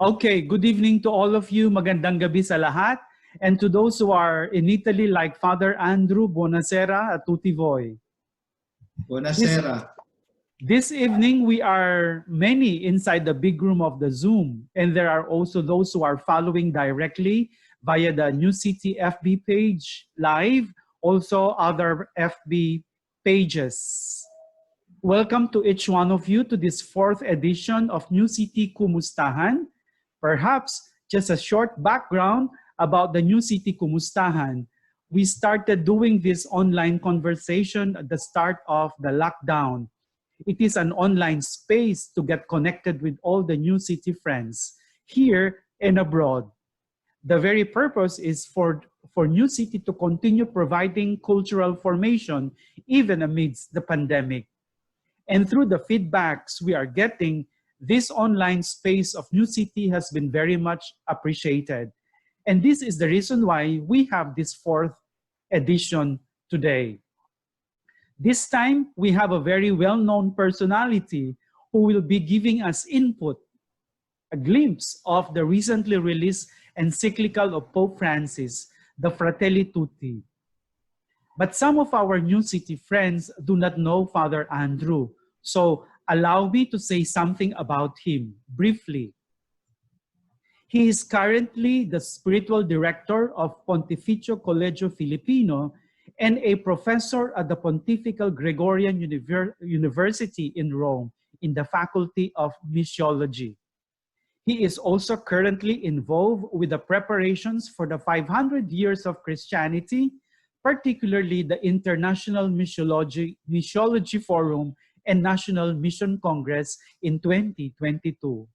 Okay, good evening to all of you. Magandang gabi sa lahat. And to those who are in Italy, like Father Andrew, buonasera a tutti voi. Buonasera. This evening, we are many inside the big room of the Zoom. And there are also those who are following directly via the New City FB page live, also other FB pages. Welcome to each one of you to this fourth edition of New City Kumustahan. Perhaps just a short background about the New City Kumustahan. We started doing this online conversation at the start of the lockdown. It is an online space to get connected with all the New City friends here and abroad. The very purpose is for New City to continue providing cultural formation even amidst the pandemic. And through the feedbacks we are getting, this online space of New City has been very much appreciated. And this is the reason why we have this fourth edition today. This time, we have a very well-known personality who will be giving us input, a glimpse of the recently released encyclical of Pope Francis, the Fratelli Tutti. But some of our New City friends do not know Father Andrew, so allow me to say something about him briefly. He is currently the spiritual director of Pontificio Collegio Filipino and a professor at the Pontifical Gregorian University in Rome in the Faculty of Missiology. He is also currently involved with the preparations for the 500 years of Christianity, particularly the International Missiology Forum and National Mission Congress in 2022.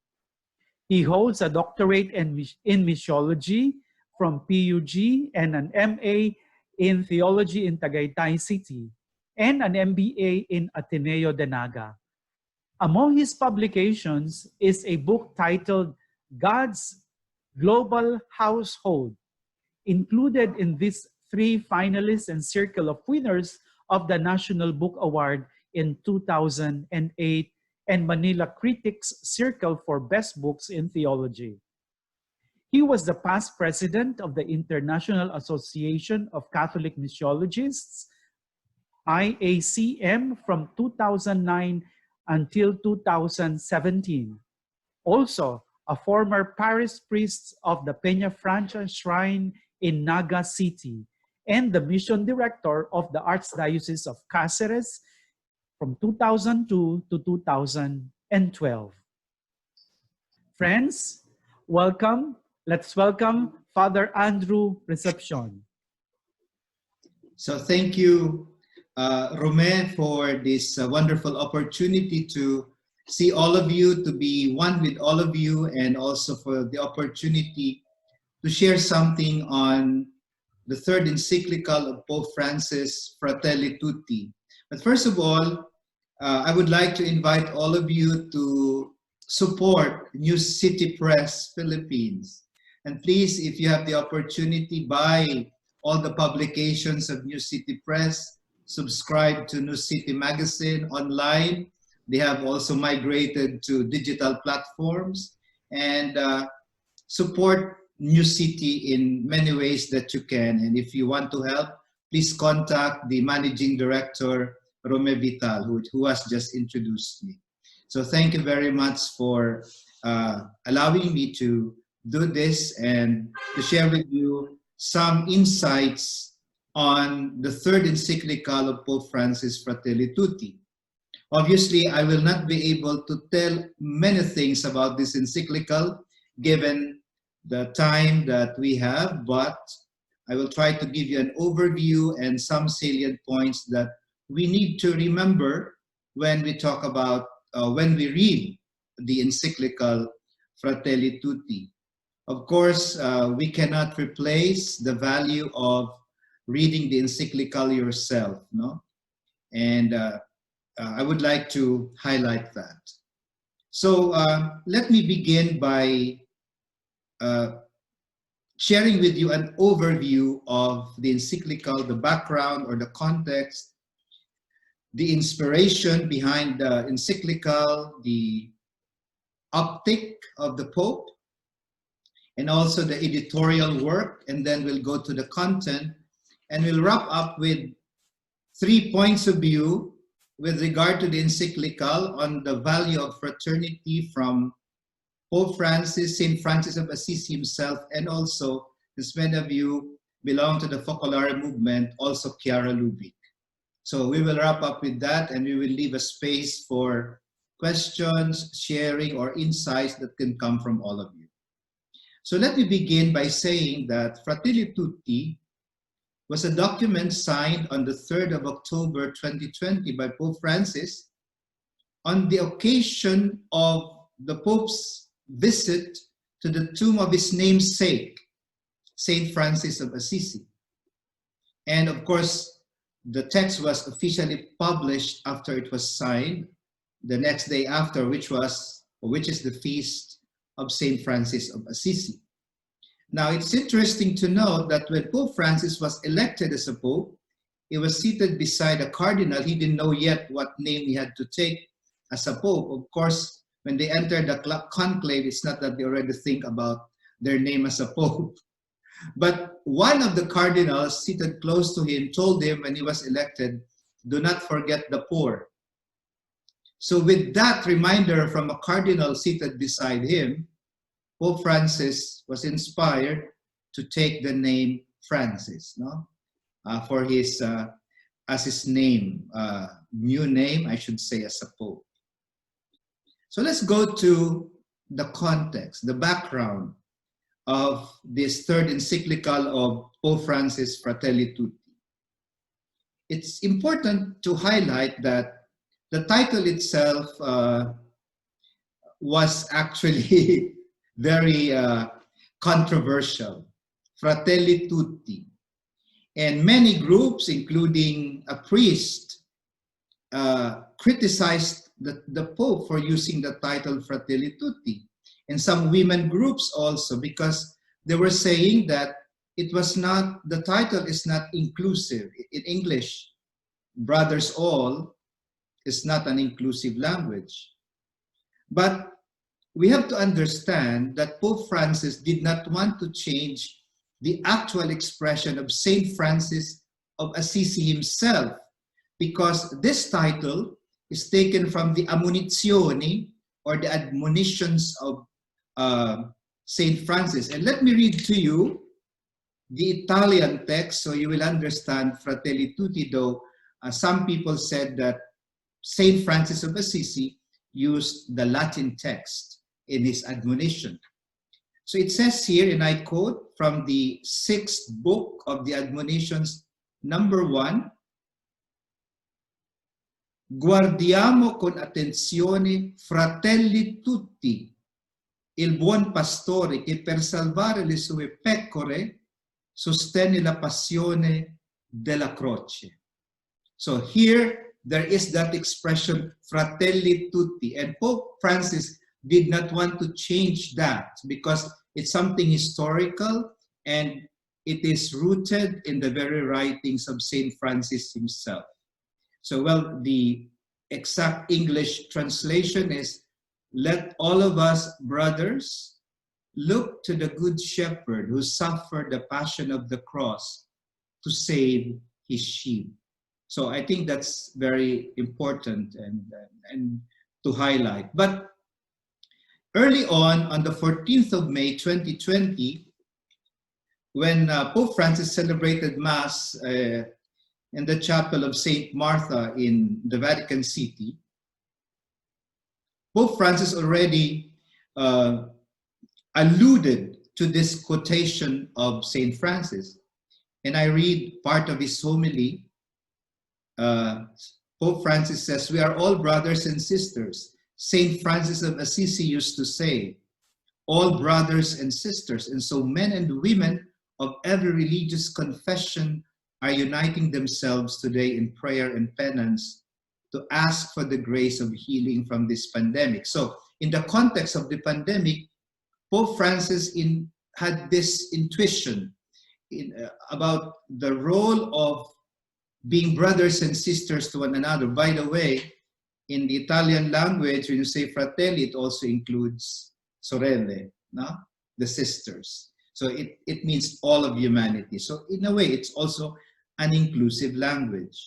He holds a doctorate in missiology from PUG and an MA in theology in Tagaytay City and an MBA in Ateneo de Naga. Among his publications is a book titled God's Global Household. Included in these 3 finalists and circle of winners of the National Book Award in 2008 and Manila Critics Circle for Best Books in Theology. He was the past president of the International Association of Catholic Missiologists, IACM, from 2009 until 2017. Also, a former parish priest of the Peña Francia Shrine in Naga City and the mission director of the Archdiocese of Cáceres from 2002 to 2012. Friends, welcome. Let's welcome Father Andrew Recepcion. So thank you, Rome, for this wonderful opportunity to see all of you, to be one with all of you, and also for the opportunity to share something on the third encyclical of Pope Francis, Fratelli Tutti. But first of all, I would like to invite all of you to support New City Press Philippines. And please, if you have the opportunity, buy all the publications of New City Press, subscribe to New City Magazine online. They have also migrated to digital platforms, and support New City in many ways that you can. And if you want to help, please contact the Managing Director, Rome Vital, who has just introduced me. So thank you very much for allowing me to do this and to share with you some insights on the third encyclical of Pope Francis, Fratelli Tutti. Obviously, I will not be able to tell many things about this encyclical given the time that we have, but I will try to give you an overview and some salient points that we need to remember when we talk about, when we read the encyclical Fratelli Tutti. Of course, we cannot replace the value of reading the encyclical yourself, no? And I would like to highlight that. So let me begin by sharing with you an overview of the encyclical, the background or the context, the inspiration behind the encyclical, the optic of the Pope, and also the editorial work, and then we'll go to the content, and we'll wrap up with 3 points of view with regard to the encyclical on the value of fraternity from Pope Francis, St. Francis of Assisi himself, and also, as many of you belong to the Focolare movement, also Chiara Lubick. So we will wrap up with that, and we will leave a space for questions, sharing, or insights that can come from all of you. So let me begin by saying that Fratelli Tutti was a document signed on the 3rd of October 2020 by Pope Francis on the occasion of the Pope's visit to the tomb of his namesake, St. Francis of Assisi. And of course, the text was officially published after it was signed the next day after, which is the feast of St. Francis of Assisi. Now, it's interesting to note that when Pope Francis was elected as a pope, he was seated beside a cardinal. He didn't know yet what name he had to take as a pope. Of course, when they enter the conclave, it's not that they already think about their name as a pope. But one of the cardinals seated close to him told him when he was elected, "Do not forget the poor." So with that reminder from a cardinal seated beside him, Pope Francis was inspired to take the name Francis, no? For his, as his name, new name, I should say, as a pope. So let's go to the context, the background of this third encyclical of Pope Francis, Fratelli Tutti. It's important to highlight that the title itself was actually very controversial, Fratelli Tutti. And many groups, including a priest, criticized the Pope for using the title Fratelli Tutti. And some women groups also, because they were saying that the title is not inclusive. In English, brothers all is not an inclusive language. But we have to understand that Pope Francis did not want to change the actual expression of Saint Francis of Assisi himself, because this title is taken from the Ammonizioni, or the admonitions of Saint Francis. And let me read to you the Italian text so you will understand Fratelli Tutti, though some people said that Saint Francis of Assisi used the Latin text in his admonition. So it says here, and I quote from the 6th book of the admonitions, number 1, "Guardiamo con attenzione, fratelli tutti, il buon pastore che per salvare le sue pecore sostenne la passione della croce." So here there is that expression, fratelli tutti, and Pope Francis did not want to change that because it's something historical and it is rooted in the very writings of Saint Francis himself. So, well, the exact English translation is, "Let all of us, brothers, look to the good shepherd who suffered the passion of the cross to save his sheep." So I think that's very important and to highlight. But early on the 14th of May 2020, when Pope Francis celebrated Mass in the chapel of St. Martha in the Vatican City, Pope Francis already alluded to this quotation of St. Francis. And I read part of his homily. Pope Francis says, "We are all brothers and sisters. St. Francis of Assisi used to say, all brothers and sisters." And so men and women of every religious confession are uniting themselves today in prayer and penance to ask for the grace of healing from this pandemic. So in the context of the pandemic, Pope Francis had this intuition about the role of being brothers and sisters to one another. By the way, in the Italian language, when you say fratelli, it also includes sorelle, no? the sisters. So it means all of humanity. So in a way, it's also an inclusive language.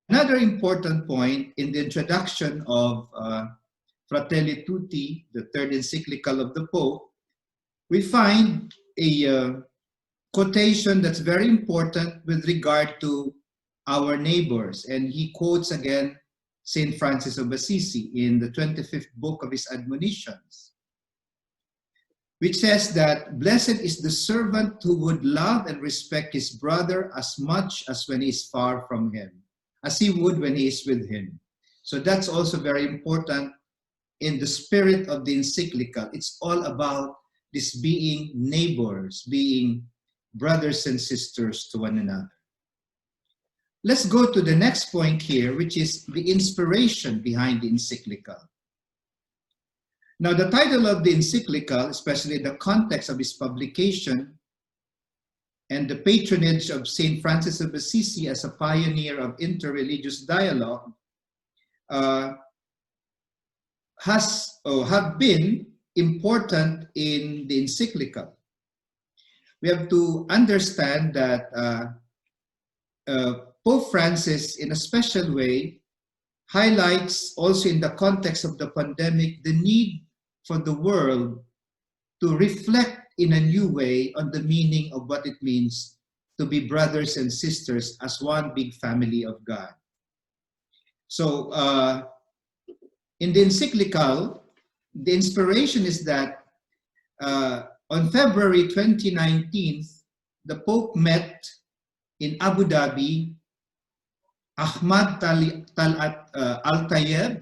Another important point in the introduction of Fratelli Tutti, the third encyclical of the Pope, we find a quotation that's very important with regard to our neighbors. And he quotes again St. Francis of Assisi in the 25th book of his admonitions, which says that blessed is the servant who would love and respect his brother as much as when he is far from him, as he would when he is with him. So that's also very important in the spirit of the encyclical. It's all about this being neighbors, being brothers and sisters to one another. Let's go to the next point here, which is the inspiration behind the encyclical. Now, the title of the encyclical, especially the context of its publication and the patronage of St. Francis of Assisi as a pioneer of interreligious dialogue, have been important in the encyclical. We have to understand that Pope Francis, in a special way, highlights also in the context of the pandemic the need for the world to reflect in a new way on the meaning of what it means to be brothers and sisters as one big family of God. So in the encyclical, the inspiration is that on February 2019, the Pope met in Abu Dhabi Ahmad Talat Al-Tayyib,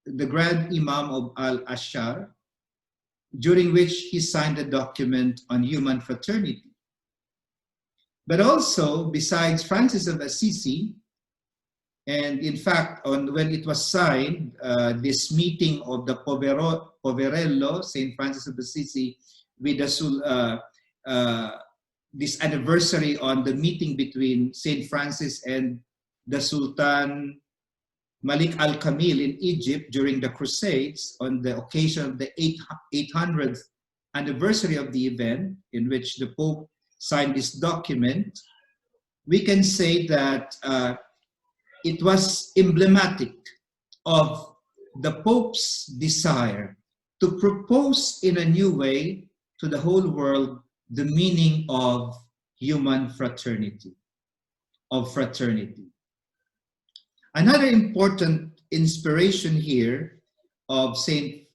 the Grand Imam of Al-Ashar, during which he signed a document on human fraternity. But also, besides Francis of Assisi, and in fact, when it was signed, this meeting of the Poverello, St. Francis of Assisi, with this anniversary on the meeting between St. Francis and the Sultan Malik al-Kamil in Egypt during the Crusades on the occasion of the 800th anniversary of the event in which the Pope signed this document, we can say that it was emblematic of the Pope's desire to propose in a new way to the whole world the meaning of human fraternity, of fraternity. Another important inspiration here of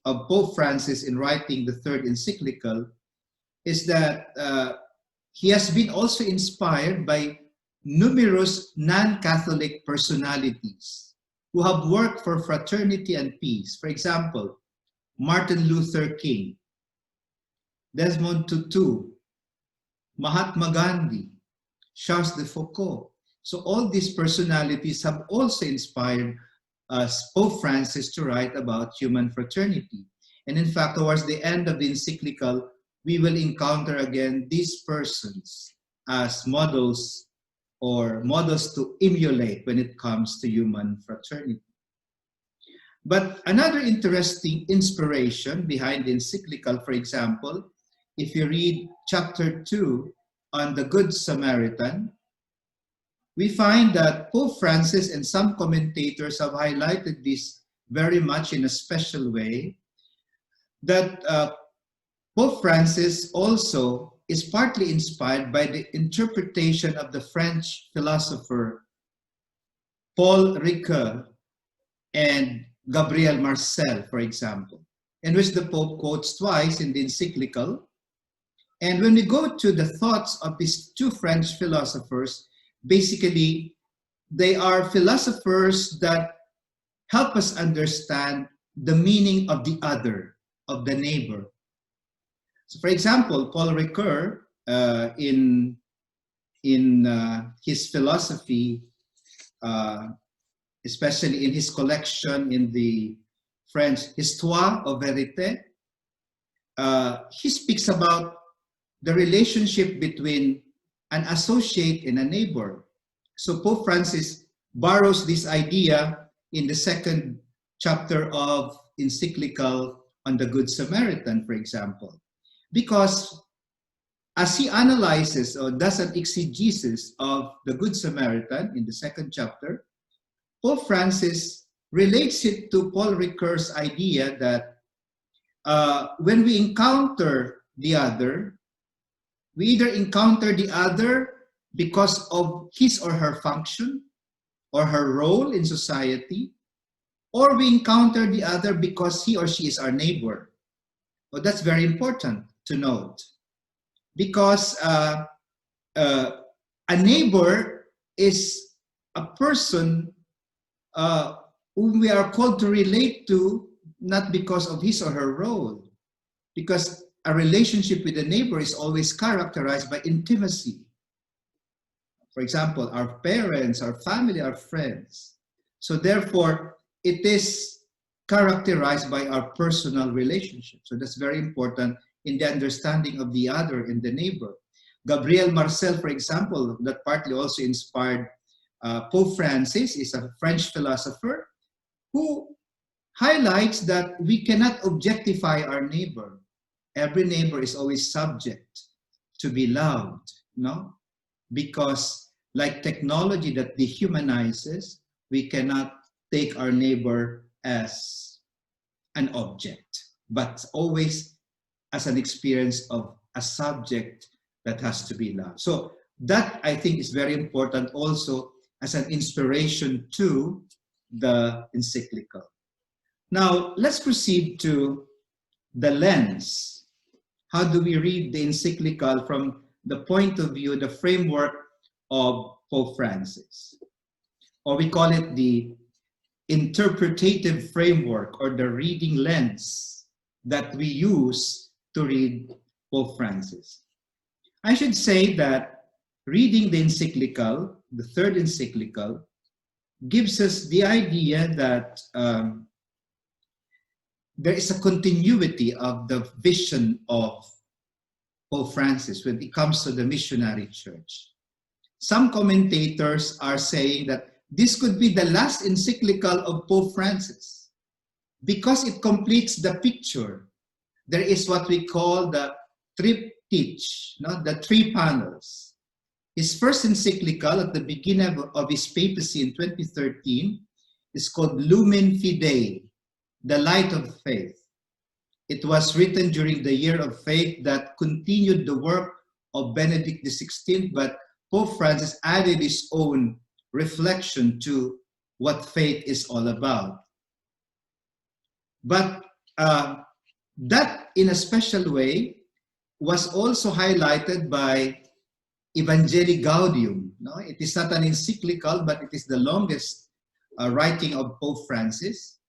Pope Francis in writing the third encyclical is that he has been also inspired by numerous non-Catholic personalities who have worked for fraternity and peace. For example, Martin Luther King, Desmond Tutu, Mahatma Gandhi, Charles de Foucault. So all these personalities have also inspired Pope Francis to write about human fraternity. And in fact, towards the end of the encyclical, we will encounter again these persons as models or models to emulate when it comes to human fraternity. But another interesting inspiration behind the encyclical, for example, if you read chapter 2 on the Good Samaritan, we find that Pope Francis and some commentators have highlighted this very much in a special way, that Pope Francis also is partly inspired by the interpretation of the French philosopher Paul Ricoeur and Gabriel Marcel, for example, in which the Pope quotes twice in the encyclical. And when we go to the thoughts of these two French philosophers, basically, they are philosophers that help us understand the meaning of the other, of the neighbor. So for example, Paul Ricoeur, in his philosophy, especially in his collection in the French Histoire of Vérité, he speaks about the relationship between an associate and a neighbor. So Pope Francis borrows this idea in the second chapter of encyclical on the Good Samaritan, for example. Because as he analyzes or does an exegesis of the Good Samaritan in the 2nd chapter, Pope Francis relates it to Paul Ricoeur's idea that when we encounter the other, we either encounter the other because of his or her function or her role in society, or we encounter the other because he or she is our neighbor. Well, that's very important to note, because a neighbor is a person whom we are called to relate to, not because of his or her role, because a relationship with a neighbor is always characterized by intimacy. For example, our parents, our family, our friends. So therefore, it is characterized by our personal relationship. So that's very important in the understanding of the other and the neighbor. Gabriel Marcel, for example, that partly also inspired Pope Francis, is a French philosopher who highlights that we cannot objectify our neighbor. Every neighbor is always subject to be loved, no? Because like technology that dehumanizes, we cannot take our neighbor as an object, but always as an experience of a subject that has to be loved. So that, I think, is very important also as an inspiration to the encyclical. Now, let's proceed to the lens. How do we read the encyclical from the point of view, the framework of Pope Francis? Or we call it the interpretative framework or the reading lens that we use to read Pope Francis. I should say that reading the encyclical, the 3rd encyclical, gives us the idea that there is a continuity of the vision of Pope Francis when it comes to the missionary church. Some commentators are saying that this could be the last encyclical of Pope Francis because it completes the picture. There is what we call the triptych, no? The 3 panels. His first encyclical at the beginning of his papacy in 2013 is called Lumen Fidei, the Light of Faith. It was written during the Year of Faith that continued the work of Benedict XVI, but Pope Francis added his own reflection to what faith is all about. But that, in a special way, was also highlighted by Evangelii Gaudium. No? It is not an encyclical, but it is the longest writing of Pope Francis,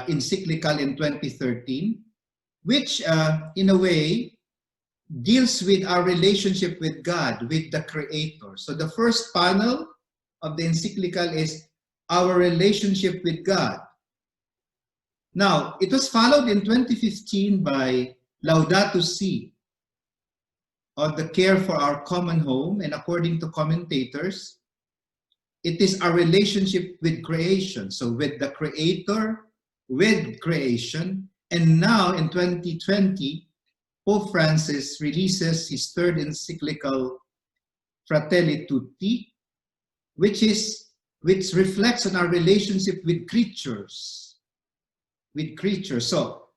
encyclical in 2013, which in a way deals with our relationship with God, with the Creator. So the first panel of the encyclical is our relationship with God. Now, it was followed in 2015 by Laudato Si, or the care for our common home, and according to commentators, it is our relationship with creation. So with the Creator, with creation, and now in 2020, Pope Francis releases his 3rd encyclical, Fratelli Tutti, which reflects on our relationship with creatures. So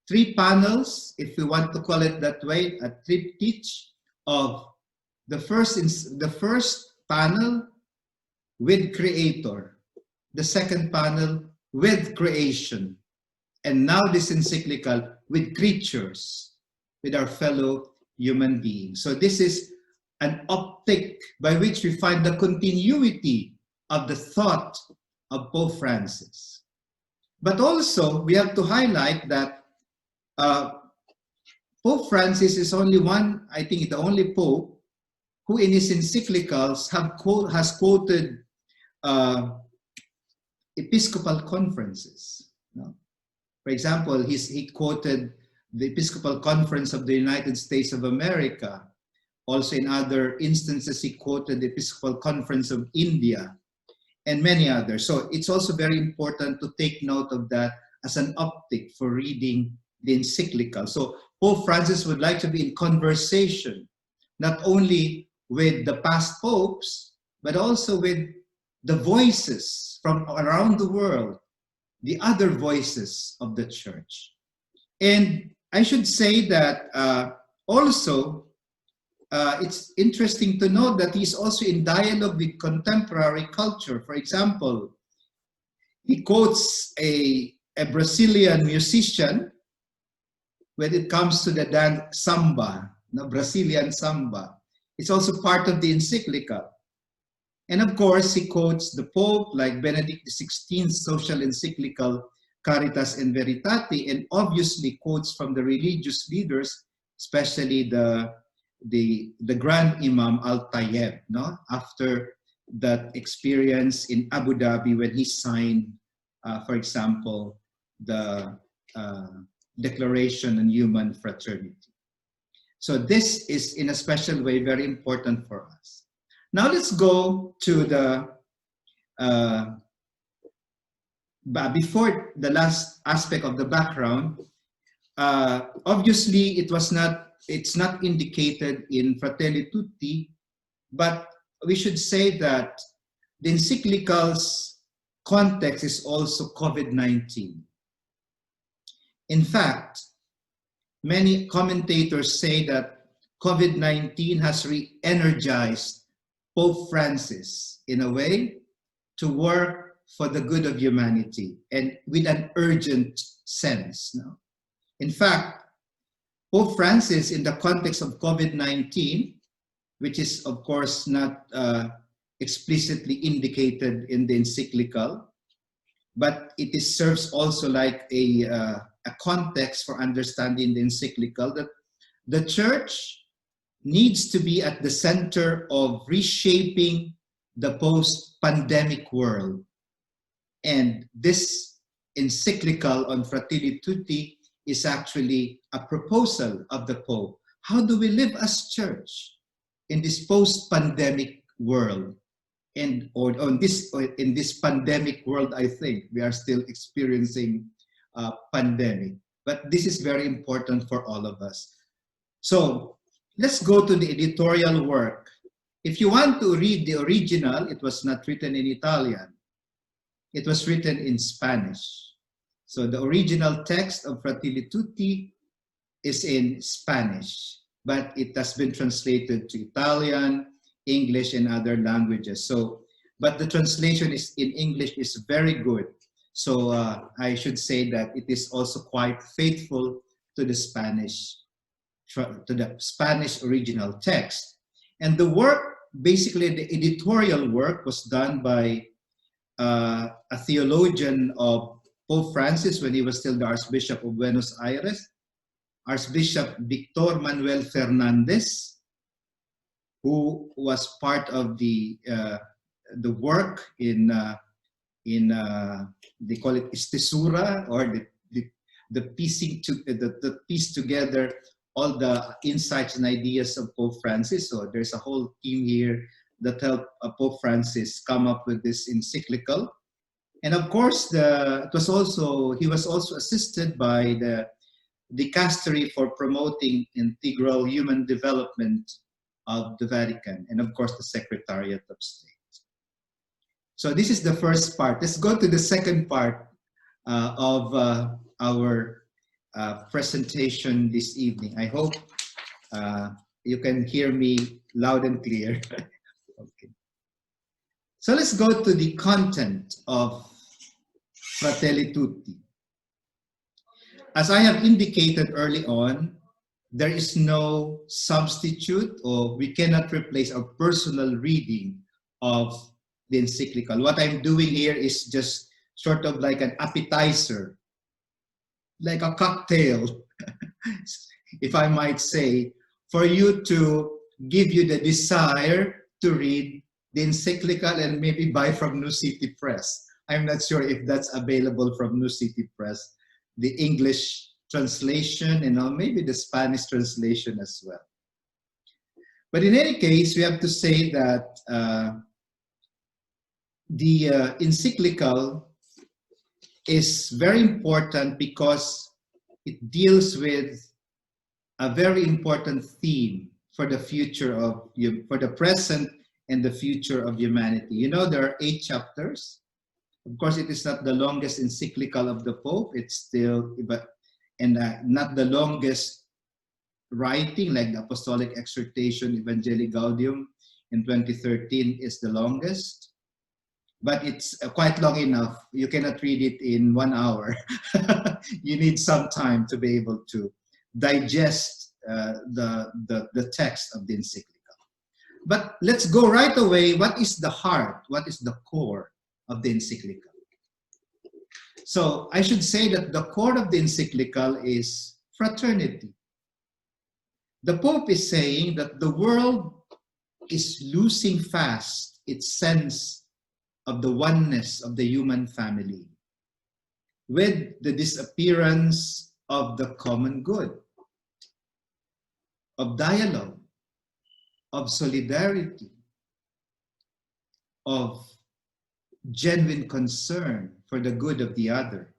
3 panels, if we want to call it that way, a triptych of the first panel with Creator, the second panel with creation, and now this encyclical with creatures, with our fellow human beings. So this is an optic by which we find the continuity of the thought of Pope Francis. But also, we have to highlight that Pope Francis is only one, I think the only Pope, who in his encyclicals has quoted Episcopal conferences. No? For example, he quoted the Episcopal Conference of the United States of America. Also in other instances, he quoted the Episcopal Conference of India and many others. So it's also very important to take note of that as an optic for reading the encyclical. So Pope Francis would like to be in conversation, not only with the past popes, but also with the voices from around the world, the other voices of the church. And I should say that also, it's interesting to note that he's also in dialogue with contemporary culture. For example, he quotes a Brazilian musician when it comes to the dance samba, the Brazilian samba. It's also part of the encyclical. And of course, he quotes the Pope, like Benedict XVI's social encyclical Caritas in Veritate, and obviously quotes from the religious leaders, especially the Grand Imam Al-Tayyib, no? After that experience in Abu Dhabi when he signed, for example, the Declaration on Human Fraternity. So this is in a special way very important for us. Now let's go to the, before the last aspect of the background, obviously it's not indicated in Fratelli Tutti, but we should say that the encyclical's context is also COVID-19. In fact, many commentators say that COVID-19 has re-energized Pope Francis in a way to work for the good of humanity and with an urgent sense. No? In fact, Pope Francis, in the context of COVID-19, which is of course not explicitly indicated in the encyclical, but it serves also like a context for understanding the encyclical, that the church needs to be at the center of reshaping the post-pandemic world. And this encyclical on Fratelli Tutti is actually a proposal of the Pope. How do we live as church in this post-pandemic world? And in this pandemic world, I think we are still experiencing a pandemic. But this is very important for all of us. So let's go to the editorial work. If you want to read the original, it was not written in Italian. It was written in Spanish. So the original text of Fratelli Tutti is in Spanish, but it has been translated to Italian, English, and other languages. So, but the translation is in English is very good. So I should say that it is also quite faithful to the Spanish original text. And the work, basically the editorial work, was done by a theologian of Pope Francis when he was still the Archbishop of Buenos Aires, Archbishop Victor Manuel Fernandez, who was part of the work in they call it Istisura, or the piecing to the piece together all the insights and ideas of Pope Francis. So there's a whole team here that helped Pope Francis come up with this encyclical. And of course, he was also assisted by the Dicastery for Promoting Integral Human Development of the Vatican, and of course the Secretariat of State. So this is the first part. Let's go to the second part of our presentation this evening. I hope you can hear me loud and clear. Okay. So let's go to the content of Fratelli Tutti. As I have indicated early on, there is no substitute, or we cannot replace our personal reading of the encyclical. What I'm doing here is just sort of like an appetizer, like a cocktail, if I might say, for you to give you the desire to read the encyclical and maybe buy from New City Press. I'm not sure if that's available from New City Press, the English translation and maybe the Spanish translation as well. But in any case, we have to say that the encyclical is very important because it deals with a very important theme for the future of you, for the present and the future of humanity. You know, there are 8 chapters. Of course, it is not the longest encyclical of the Pope. It's still, but and not the longest writing, like the Apostolic Exhortation Evangelii Gaudium in 2013 is the longest. But it's quite long enough. You cannot read it in 1 hour. You need some time to be able to digest the text of the encyclical. But let's go right away. What is the heart? What is the core of the encyclical? So I should say that the core of the encyclical is fraternity. The Pope is saying that the world is losing fast its sense of the oneness of the human family with the disappearance of the common good, of dialogue, of solidarity, of genuine concern for the good of the other.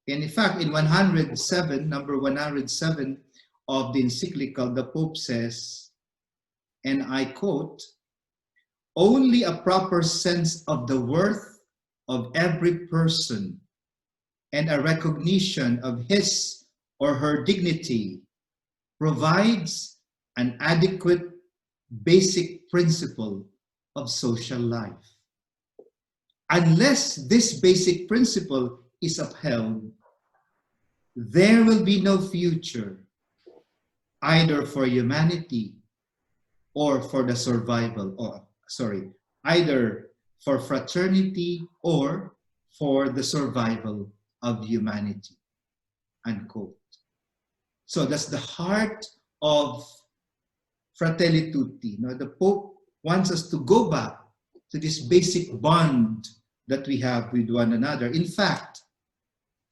And in fact, in 107, number 107 of the encyclical, the Pope says, and I quote, "Only a proper sense of the worth of every person and a recognition of his or her dignity provides an adequate basic principle of social life. Unless this basic principle is upheld, there will be no future either for humanity or for the survival, either for fraternity or for the survival of humanity," unquote. So that's the heart of Fratelli Tutti. Now, the Pope wants us to go back to this basic bond that we have with one another. In fact,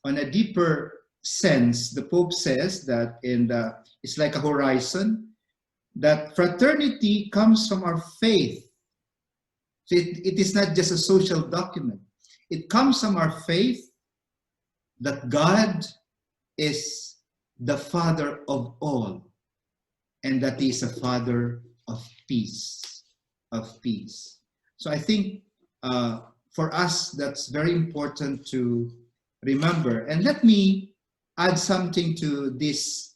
on a deeper sense, the Pope says that it's like a horizon, that fraternity comes from our faith. So it is not just a social document. It comes from our faith that God is the Father of all, and that He is a Father of peace, So I think for us, that's very important to remember. And let me add something to this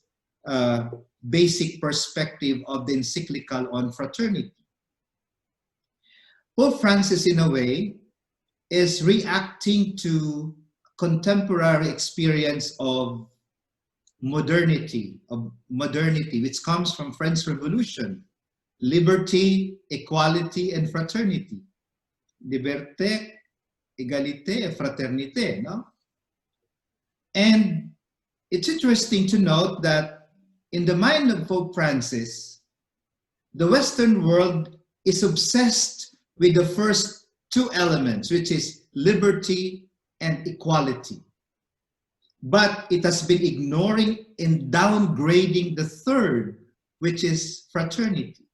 basic perspective of the encyclical on fraternity. Pope Francis, in a way, is reacting to contemporary experience of modernity, which comes from French Revolution: liberty, equality, and fraternity. Liberté, égalité, et fraternité, no? And it's interesting to note that in the mind of Pope Francis, the Western world is obsessed with the first 2 elements, which is liberty and equality. But it has been ignoring and downgrading the third, which is fraternity.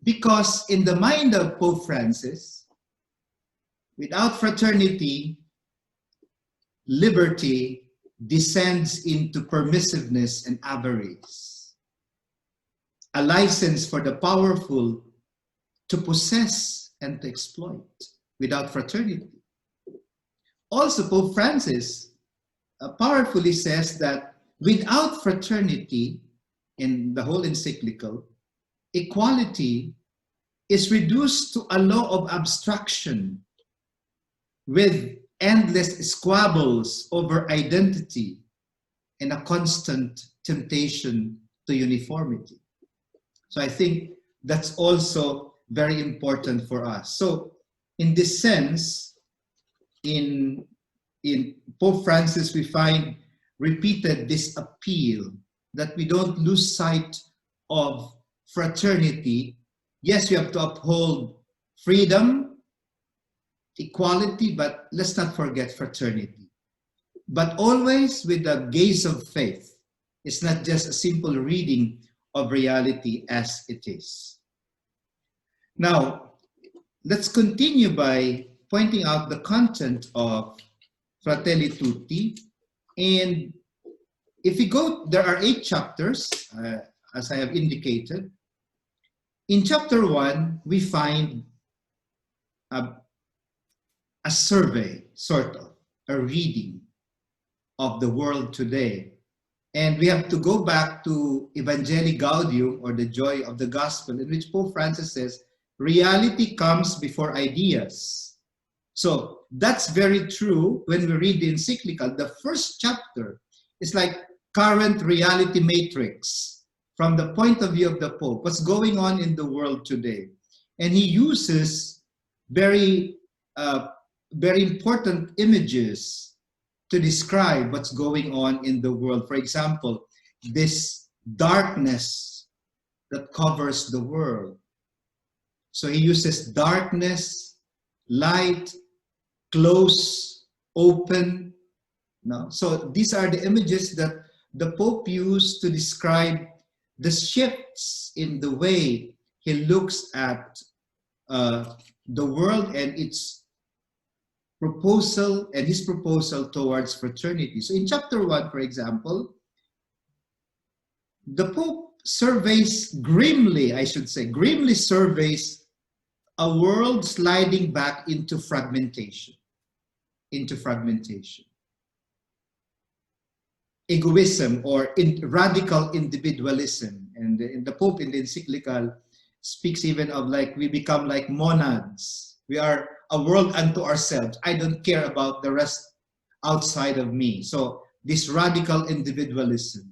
Because in the mind of Pope Francis, without fraternity, liberty descends into permissiveness and avarice, a license for the powerful to possess and to exploit without fraternity. Also, Pope Francis powerfully says that without fraternity, in the whole encyclical, equality is reduced to a law of abstraction with endless squabbles over identity and a constant temptation to uniformity. So I think that's also very important for us. So in this sense, in Pope Francis, we find repeated this appeal that we don't lose sight of fraternity. Yes, we have to uphold freedom, equality, but let's not forget fraternity. But always with the gaze of faith. It's not just a simple reading of reality as it is. Now, let's continue by pointing out the content of Fratelli Tutti. And if we go, there are 8 chapters, as I have indicated. In chapter 1, we find a survey, sort of, a reading of the world today. And we have to go back to Evangelii Gaudium, or the joy of the gospel, in which Pope Francis says, reality comes before ideas. So that's very true when we read the encyclical. The first chapter is like current reality matrix from the point of view of the Pope, what's going on in the world today. And he uses very important images to describe what's going on in the world. For example, this darkness that covers the world. So he uses darkness, light, close, open. No? So these are the images that the Pope used to describe the shifts in the way he looks at the world and its proposal and his proposal towards fraternity. So in chapter 1, for example, the Pope surveys grimly, I should say, grimly surveys a world sliding back into fragmentation, Egoism or radical individualism. And the Pope in the encyclical speaks even of like we become like monads. We are a world unto ourselves. I don't care about the rest outside of me. So this radical individualism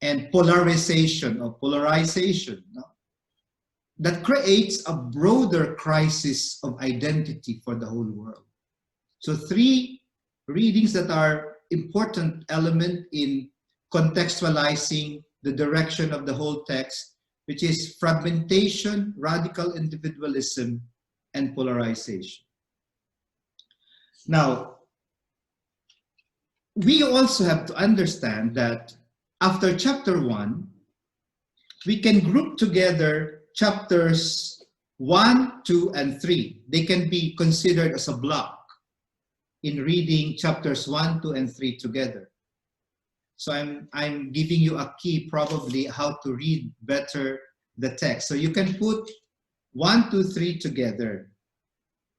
and polarization, no? That creates a broader crisis of identity for the whole world. So 3 readings that are important element in contextualizing the direction of the whole text, which is fragmentation, radical individualism, and polarization. Now, we also have to understand that after chapter 1, we can group together chapters 1, 2, and 3. They can be considered as a block in reading chapters 1, 2, and 3 together. So I'm giving you a key probably how to read better the text. So you can put 1, 2, 3 together.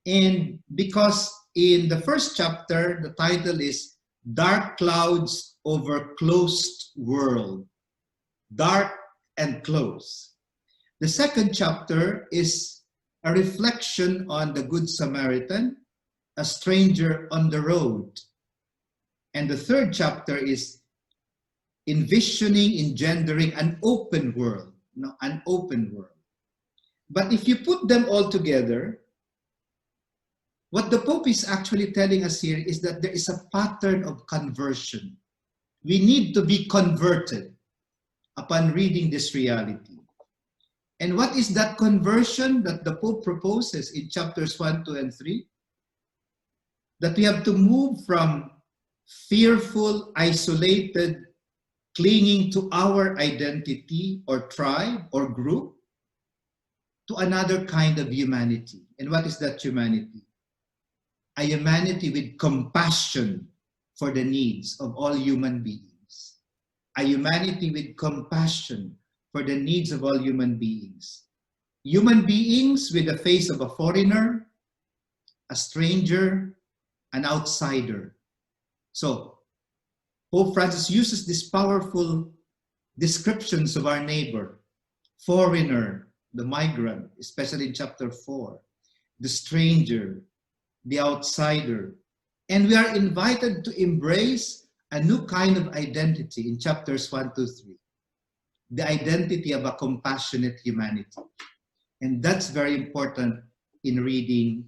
And because in the first chapter, the title is Dark Clouds Over Closed World. Dark and close. The second chapter is a reflection on the Good Samaritan, a stranger on the road. And the third chapter is envisioning, engendering an open world, an open world. But if you put them all together, what the Pope is actually telling us here is that there is a pattern of conversion. We need to be converted upon reading this reality. And what is that conversion that the Pope proposes in chapters 1, 2, and 3? That we have to move from fearful, isolated, clinging to our identity or tribe or group to another kind of humanity. And what is that humanity? A humanity with compassion for the needs of all human beings. A humanity with compassion for the needs of all human beings. Human beings with the face of a foreigner, a stranger, an outsider. So, Pope Francis uses these powerful descriptions of our neighbor, foreigner, the migrant, especially in chapter 4, the stranger, the outsider. And we are invited to embrace a new kind of identity in chapters 1, 2, 3. The identity of a compassionate humanity. And that's very important in reading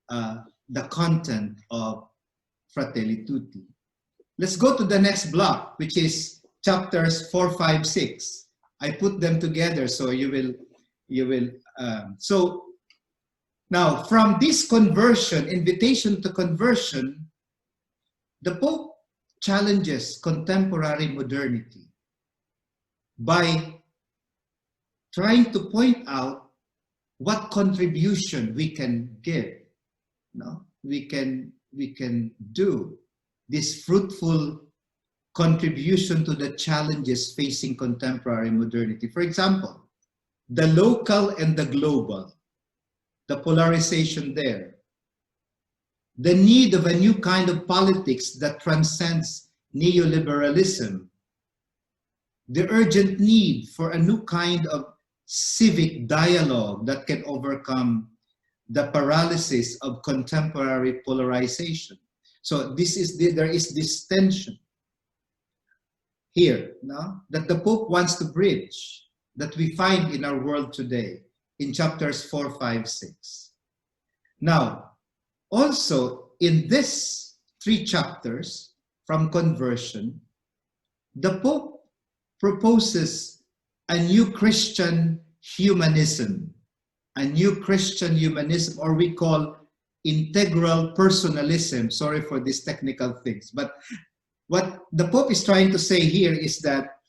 the content of Fratelli Tutti. Let's go to the next block, which is chapters 4, 5, 6. I put them together so you will. So now from this conversion, invitation to conversion, the Pope challenges contemporary modernity by trying to point out what contribution we can give. No, we can do this fruitful contribution to the challenges facing contemporary modernity. For example, the local and the global, the polarization there, the need of a new kind of politics that transcends neoliberalism, the urgent need for a new kind of civic dialogue that can overcome the paralysis of contemporary polarization. So there is this tension here, no? That the Pope wants to bridge, that we find in our world today in chapters 4, 5, 6. Now, also in this 3 chapters from conversion, the Pope proposes a new Christian humanism, or we call integral personalism. Sorry for these technical things, but what the Pope is trying to say here is that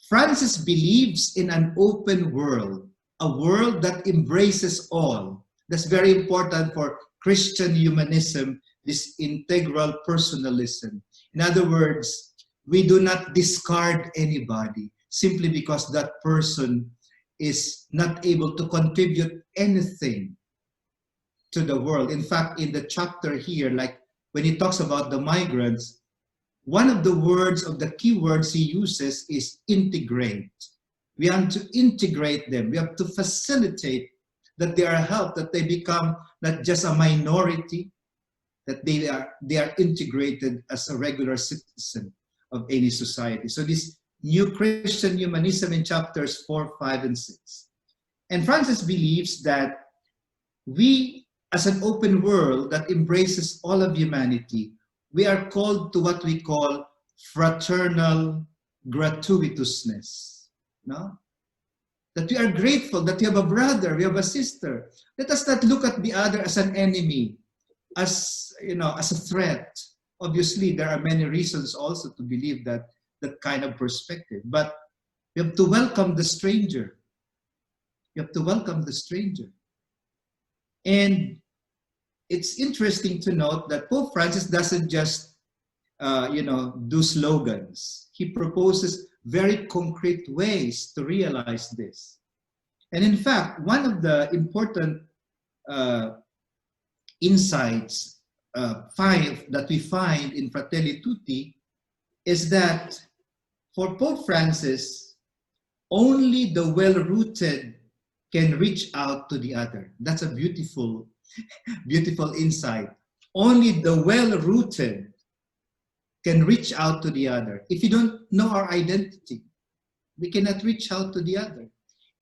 Francis believes in an open world, a world that embraces all. That's very important for Christian humanism, this integral personalism. In other words, we do not discard anybody simply because that person is not able to contribute anything to the world. In fact, in the chapter here, like when he talks about the migrants, one of the words, of the key words he uses is integrate. We have to integrate them. We have to facilitate that they are helped, that they become not just a minority, that they are integrated as a regular citizen of any society. So this new Christian humanism in chapters 4, 5, and 6. And Francis believes that we, as an open world that embraces all of humanity, we are called to what we call fraternal gratuitousness. No? That we are grateful that we have a brother, we have a sister. Let us not look at the other as an enemy, as a threat. Obviously, there are many reasons also to believe that kind of perspective. But we have to welcome the stranger. You have to welcome the stranger. And it's interesting to note that Pope Francis doesn't just, do slogans. He proposes very concrete ways to realize this. And in fact, one of the important insights, 5, that we find in Fratelli Tutti is that for Pope Francis, only the well-rooted can reach out to the other. That's a beautiful, beautiful insight. Only the well-rooted can reach out to the other. If you don't know our identity, we cannot reach out to the other.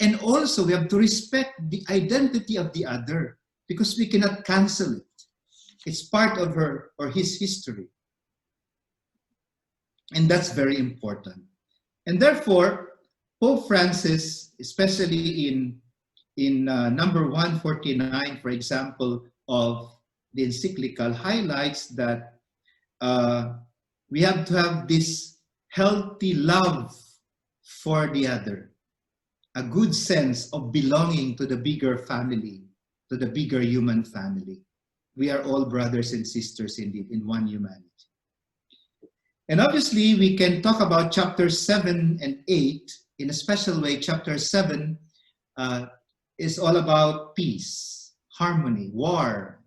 And also, we have to respect the identity of the other because we cannot cancel it. It's part of her or his history. And that's very important. And therefore, Pope Francis, especially in number 149, for example, of the encyclical, highlights that we have to have this healthy love for the other, a good sense of belonging to the bigger family, to the bigger human family. We are all brothers and sisters indeed in one humanity. And obviously, we can talk about chapters 7 and 8 in a special way. Chapter 7 is all about peace, harmony, war,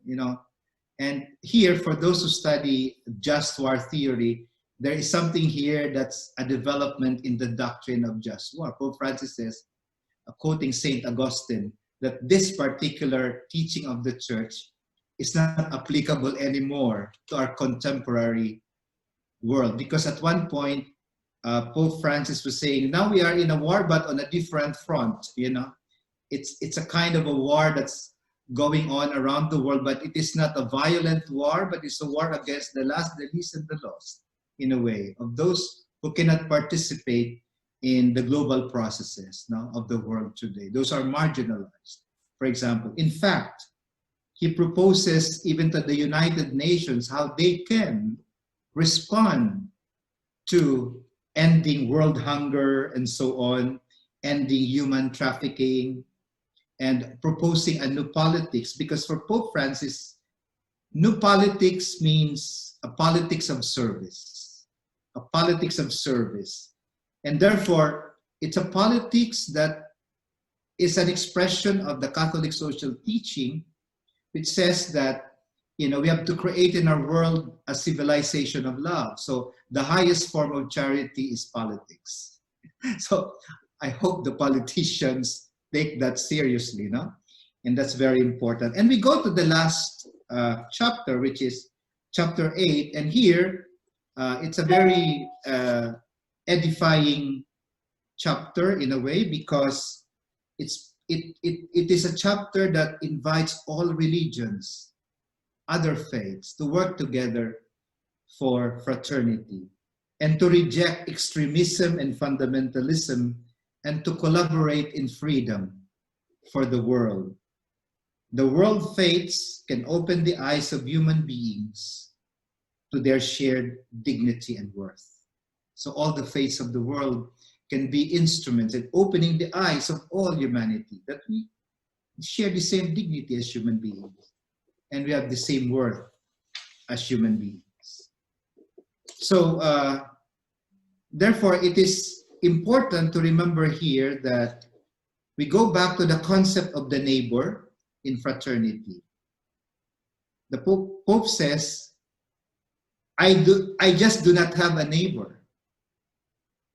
And here, for those who study just war theory, there is something here that's a development in the doctrine of just war. Pope Francis says, quoting St. Augustine, that this particular teaching of the church is not applicable anymore to our contemporary world. Because at one point, Pope Francis was saying, now we are in a war, but on a different front, It's a kind of a war that's going on around the world, but it is not a violent war, but it's a war against the last, the least, and the lost, in a way, of those who cannot participate in the global processes of the world today. Those are marginalized, for example. In fact, he proposes even to the United Nations how they can respond to ending world hunger and so on, ending human trafficking, and proposing a new politics. Because for Pope Francis, new politics means a politics of service. a politics of service. And therefore, it's a politics that is an expression of the Catholic social teaching, which says that, we have to create in our world a civilization of love. So the highest form of charity is politics. So I hope the politicians take that seriously, no? And that's very important. And we go to the last chapter, which is chapter 8. And here, it's a very edifying chapter in a way, because it is a chapter that invites all religions, other faiths, to work together for fraternity and to reject extremism and fundamentalism and to collaborate in freedom for the world. The world faiths can open the eyes of human beings to their shared dignity and worth. So all the faiths of the world can be instruments in opening the eyes of all humanity, that we share the same dignity as human beings and we have the same worth as human beings. So therefore, it is important to remember here that we go back to the concept of the neighbor in fraternity. The Pope says, I just do not have a neighbor.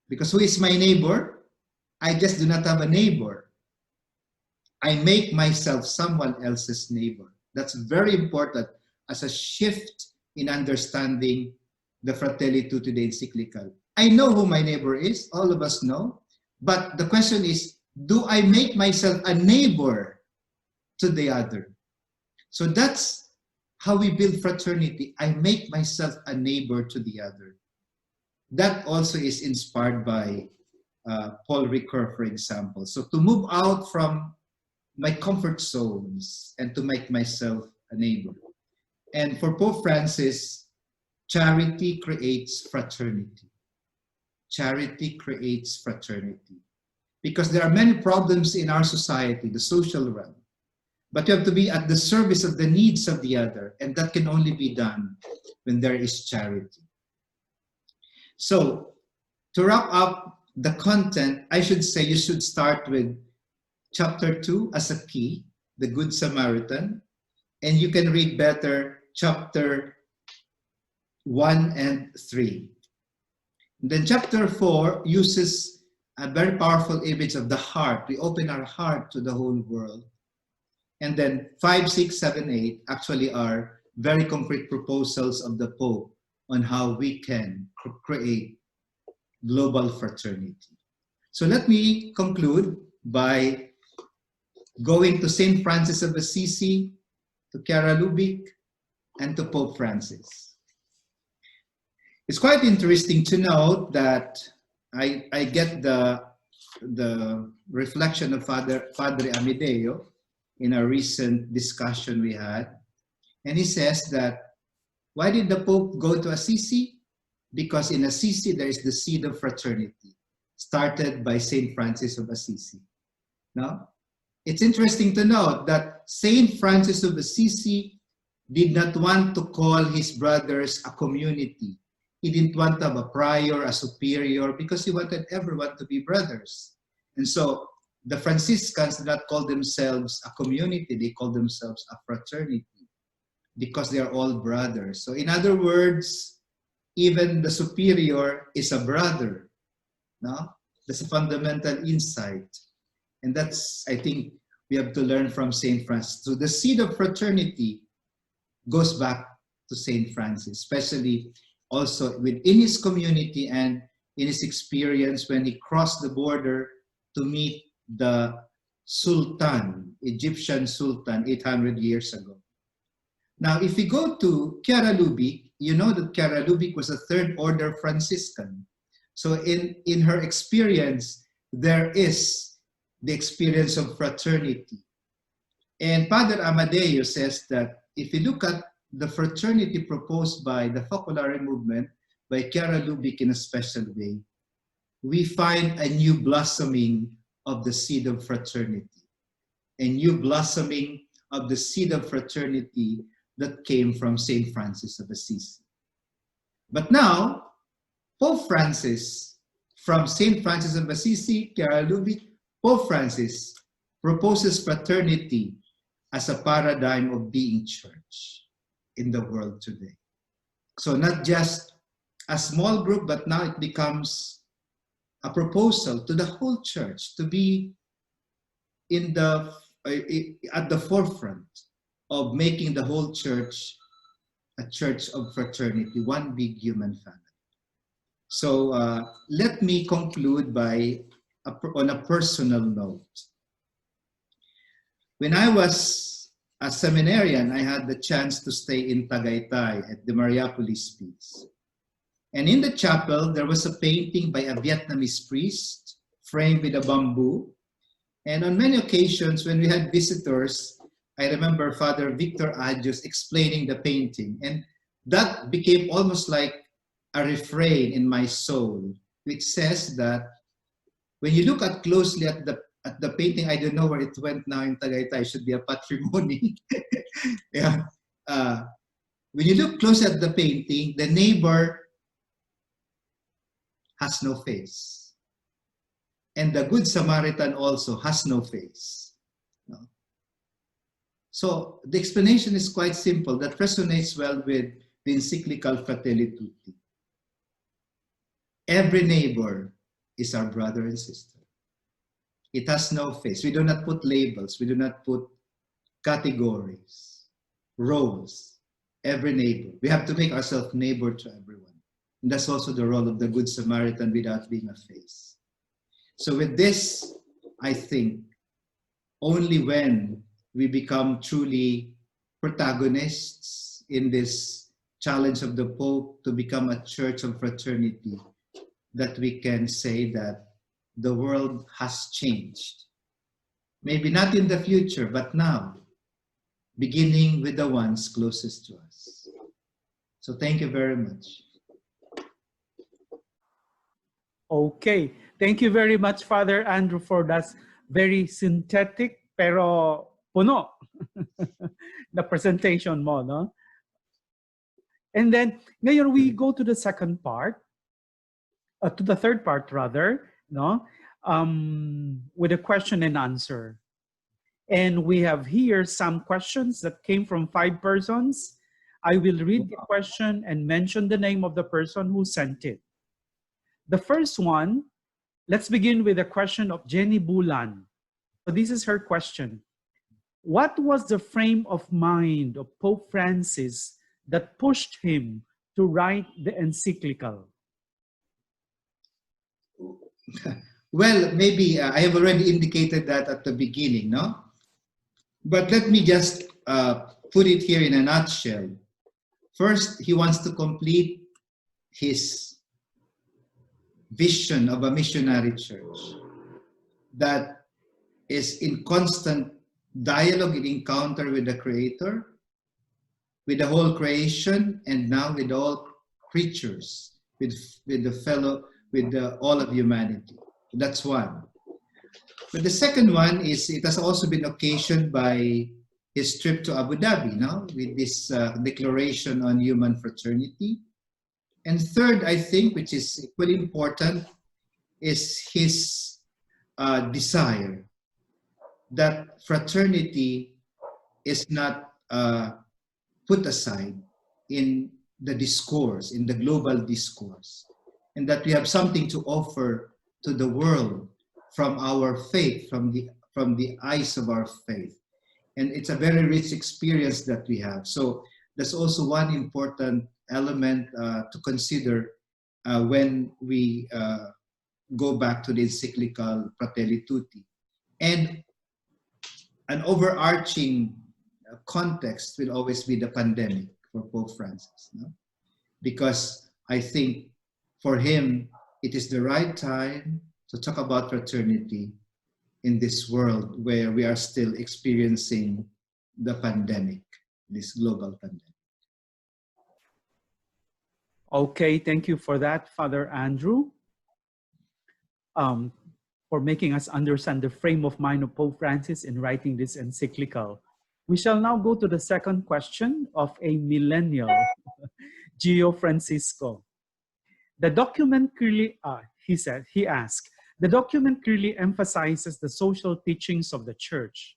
Because who is my neighbor? I just do not have a neighbor. I make myself someone else's neighbor. That's very important as a shift in understanding the Fratelli Tutti the encyclical. I know who my neighbor is, all of us know, but the question is, do I make myself a neighbor to the other? So that's how we build fraternity. I make myself a neighbor to the other. That also is inspired by Paul Ricoeur, for example. So to move out from my comfort zones and to make myself a neighbor. And for Pope Francis, charity creates fraternity. Charity creates fraternity. Because there are many problems in our society, the social realm. But you have to be at the service of the needs of the other. And that can only be done when there is charity. So, to wrap up the content, I should say you should start with chapter 2 as a key, the Good Samaritan, and you can read better chapter 1 and 3. Then chapter 4 uses a very powerful image of the heart. We open our heart to the whole world. And then 5, 6, 7, 8 actually are very concrete proposals of the Pope on how we can create global fraternity. So let me conclude by going to St. Francis of Assisi, to Chiara Lubich, and to Pope Francis. It's quite interesting to note that I get the reflection of Padre Amedeo in a recent discussion we had. And he says that, why did the Pope go to Assisi? Because in Assisi, there is the seed of fraternity, started by St. Francis of Assisi. Now, it's interesting to note that St. Francis of Assisi did not want to call his brothers a community. He didn't want to have a prior, a superior, because he wanted everyone to be brothers. And so the Franciscans did not call themselves a community, they called themselves a fraternity, because they are all brothers. So in other words, even the superior is a brother. No? That's a fundamental insight. And that's, I think, we have to learn from St. Francis. So the seed of fraternity goes back to St. Francis, especially also within his community and in his experience when he crossed the border to meet the Sultan, Egyptian Sultan, 800 years ago. Now, if we go to Chiara Lubich, you know that Chiara Lubich was a third order Franciscan. So in her experience, there is the experience of fraternity. And Padre Amadeo says that if you look at the fraternity proposed by the Focolare movement, by Chiara Lubich in a special way, we find a new blossoming of the seed of fraternity, a new blossoming of the seed of fraternity that came from St. Francis of Assisi. But now, Pope Francis, from St. Francis of Assisi, Chiara Lubich, Pope Francis proposes fraternity as a paradigm of being church in the world today. So not just a small group, but now it becomes a proposal to the whole church to be in the at the forefront of making the whole church a church of fraternity, one big human family. So let me conclude by on a personal note. When I was a seminarian, I had the chance to stay in Tagaytay at the Mariapolis Peace. And in the chapel, there was a painting by a Vietnamese priest framed with a bamboo. And on many occasions, when we had visitors, I remember Father Victor Adjus explaining the painting. And that became almost like a refrain in my soul, which says that when you look closely at the painting, I don't know where it went now in Tagaytay, it should be a patrimony. Yeah. When you look closely at the painting, the neighbor has no face. And the Good Samaritan also has no face. No? So the explanation is quite simple. That resonates well with the encyclical Fratelli Tutti. Every neighbor is our brother and sister. It has no face. We do not put labels. We do not put categories, roles. Every neighbor. We have to make ourselves neighbor to everyone. And that's also the role of the Good Samaritan without being a face. So with this, I think only when we become truly protagonists in this challenge of the Pope to become a church of fraternity, that we can say that the world has changed. Maybe not in the future, but now, beginning with the ones closest to us. So thank you very much. Okay, thank you very much, Father Andrew, for that very synthetic pero puno the presentation mo, no? And then ngayon we go to the second part, to the third part rather, no? With a question and answer. And we have here some questions that came from 5 persons. I will read the question and mention the name of the person who sent it. The first one, let's begin with a question of Jenny Bulan. So this is her question. What was the frame of mind of Pope Francis that pushed him to write the encyclical? Well, maybe I have already indicated that at the beginning, no? But let me just put it here in a nutshell. First, he wants to complete his vision of a missionary church that is in constant dialogue and encounter with the Creator, with the whole creation, and now with all creatures, with all of humanity. That's one. But the second one is it has also been occasioned by his trip to Abu Dhabi, no? With this declaration on human fraternity. And third, I think, which is equally important, is his desire that fraternity is not put aside in the discourse, in the global discourse, and that we have something to offer to the world from our faith, from the eyes of our faith. And it's a very rich experience that we have. So that's also one important element to consider when we go back to the encyclical Fratelli Tutti. And an overarching context will always be the pandemic for Pope Francis, no? Because I think for him, it is the right time to talk about fraternity in this world where we are still experiencing the pandemic, this global pandemic. Okay, thank you for that, Father Andrew, for making us understand the frame of mind of Pope Francis in writing this encyclical. We shall now go to the second question of a millennial, Gio Francisco. The document clearly, he asked, the document clearly emphasizes the social teachings of the church.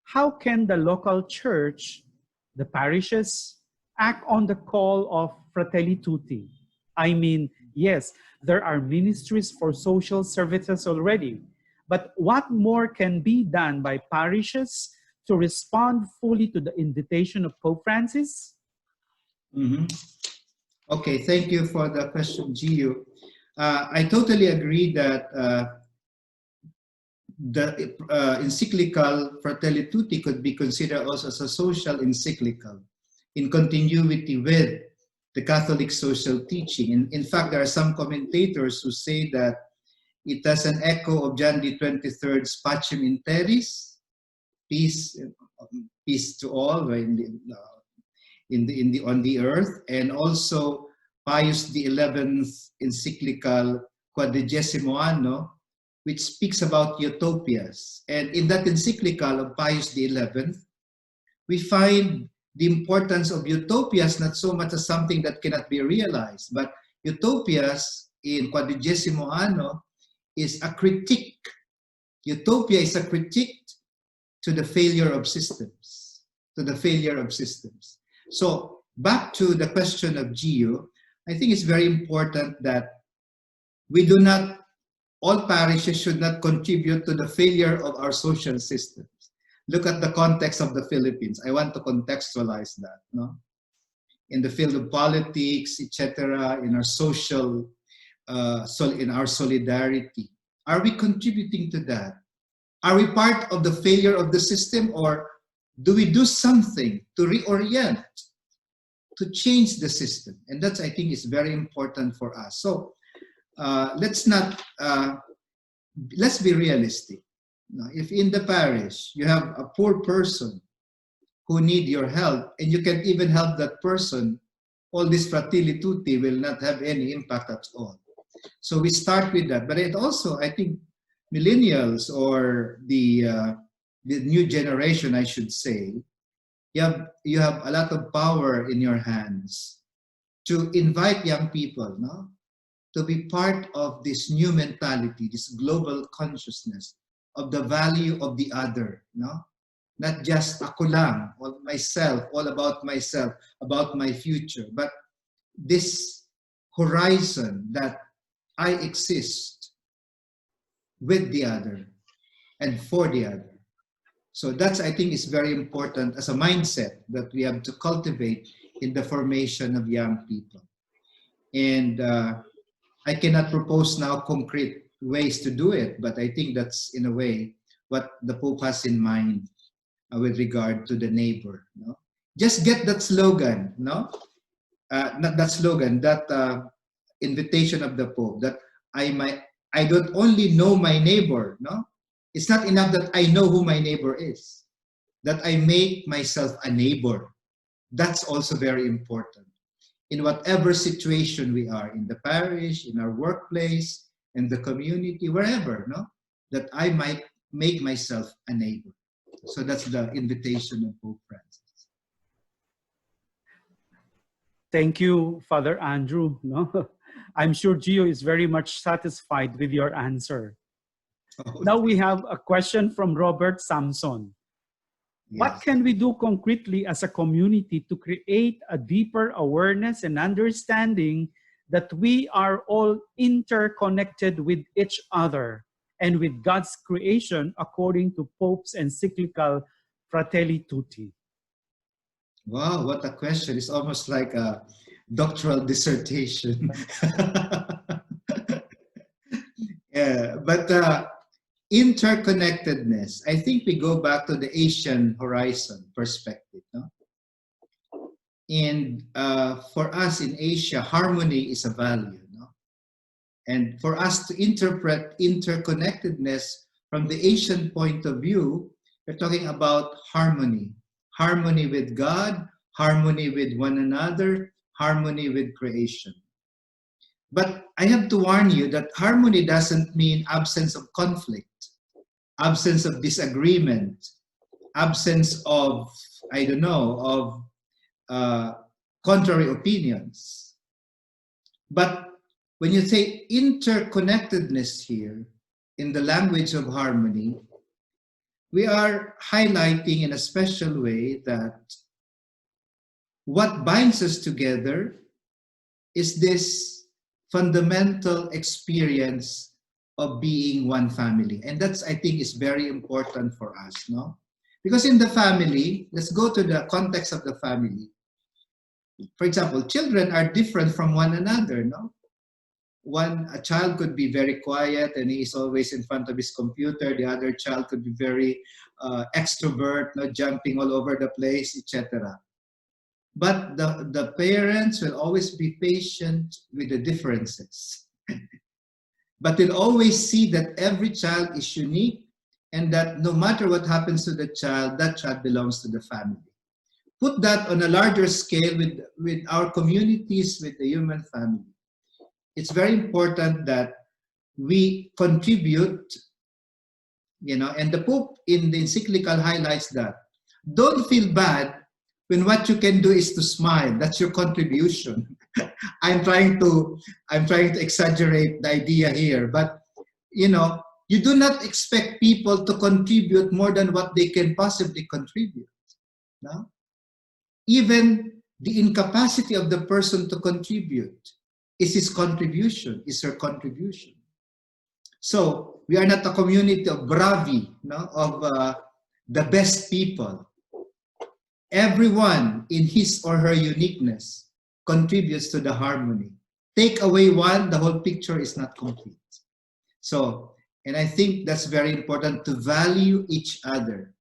How can the local church, the parishes, act on the call of Fratelli Tutti? I mean, yes, there are ministries for social services already, but what more can be done by parishes to respond fully to the invitation of Pope Francis? Mhm. Okay, thank you for the question, Gio. I totally agree that the encyclical Fratelli Tutti could be considered also as a social encyclical in continuity with the Catholic social teaching. In fact, there are some commentators who say that it has an echo of John the 23rd's Pacem in Terris, peace, peace to all on the earth, and also Pius XI's encyclical Quadragesimo Anno, which speaks about utopias. And in that encyclical of Pius XI, we find the importance of utopias not so much as something that cannot be realized, but utopias in Quadragesimo Anno is a critique. Utopia is a critique to the failure of systems, So back to the question of Gio, I think it's very important that we do not, all parishes should not contribute to the failure of our social systems. Look at the context of the Philippines. I want to contextualize that, no? In the field of politics, etc., in our social, in our solidarity. Are we contributing to that? Are we part of the failure of the system, or do we do something to reorient, to change the system? And that's, I think, is very important for us. So let's be realistic. Now, if in the parish you have a poor person who need your help, and you can even help that person, all this Fratelli Tutti will not have any impact at all. So we start with that. But it also, I think, millennials or the new generation, I should say, you have a lot of power in your hands to invite young people, no, to be part of this new mentality, this global consciousness of the value of the other, no, not just ako lang, all myself, all about myself, about my future, but this horizon that I exist with the other and for the other. So that's, I think, is very important as a mindset that we have to cultivate in the formation of young people. And I cannot propose now concrete ways to do it, but I think that's, in a way, what the Pope has in mind with regard to the neighbor. No? Just get that slogan, no? Not that slogan, that invitation of the Pope, that I don't only know my neighbor, no? It's not enough that I know who my neighbor is, that I make myself a neighbor. That's also very important. In whatever situation we are, in the parish, in our workplace, in the community, wherever, no? That I might make myself a neighbor. So that's the invitation of Pope Francis. Thank you, Father Andrew. No? I'm sure Gio is very much satisfied with your answer. Oh, Now we have a question from Robert Samson. yes. What can we do concretely as a community to create a deeper awareness and understanding that we are all interconnected with each other and with God's creation according to Pope's encyclical Fratelli Tutti? Wow, what a question. It's almost like a doctoral dissertation. Yeah, but interconnectedness, I think we go back to the Asian horizon perspective. No? And for us in Asia, harmony is a value. No? And for us to interpret interconnectedness from the Asian point of view, we're talking about harmony. Harmony with God, harmony with one another, harmony with creation. But I have to warn you that harmony doesn't mean absence of conflict, absence of disagreement, absence of, I don't know, of contrary opinions. But when you say interconnectedness here in the language of harmony, we are highlighting in a special way that what binds us together is this fundamental experience of being one family. And that's, I think, is very important for us, no? Because in the family, let's go to the context of the family. For example, children are different from one another, no? A child could be very quiet and he's always in front of his computer. The other child could be very extrovert, no, jumping all over the place, etc. But the parents will always be patient with the differences. But they'll always see that every child is unique and that no matter what happens to the child, that child belongs to the family. Put that on a larger scale with our communities, with the human family. It's very important that we contribute, you know, and the Pope in the encyclical highlights that. Don't feel bad when what you can do is to smile. That's your contribution. I'm trying to exaggerate the idea here, but you know, you do not expect people to contribute more than what they can possibly contribute. No? Even the incapacity of the person to contribute is his contribution, is her contribution. So we are not a community of bravi, no, of the best people. Everyone in his or her uniqueness contributes to the harmony. Take away one, the whole picture is not complete. So, and I think that's very important to value each other.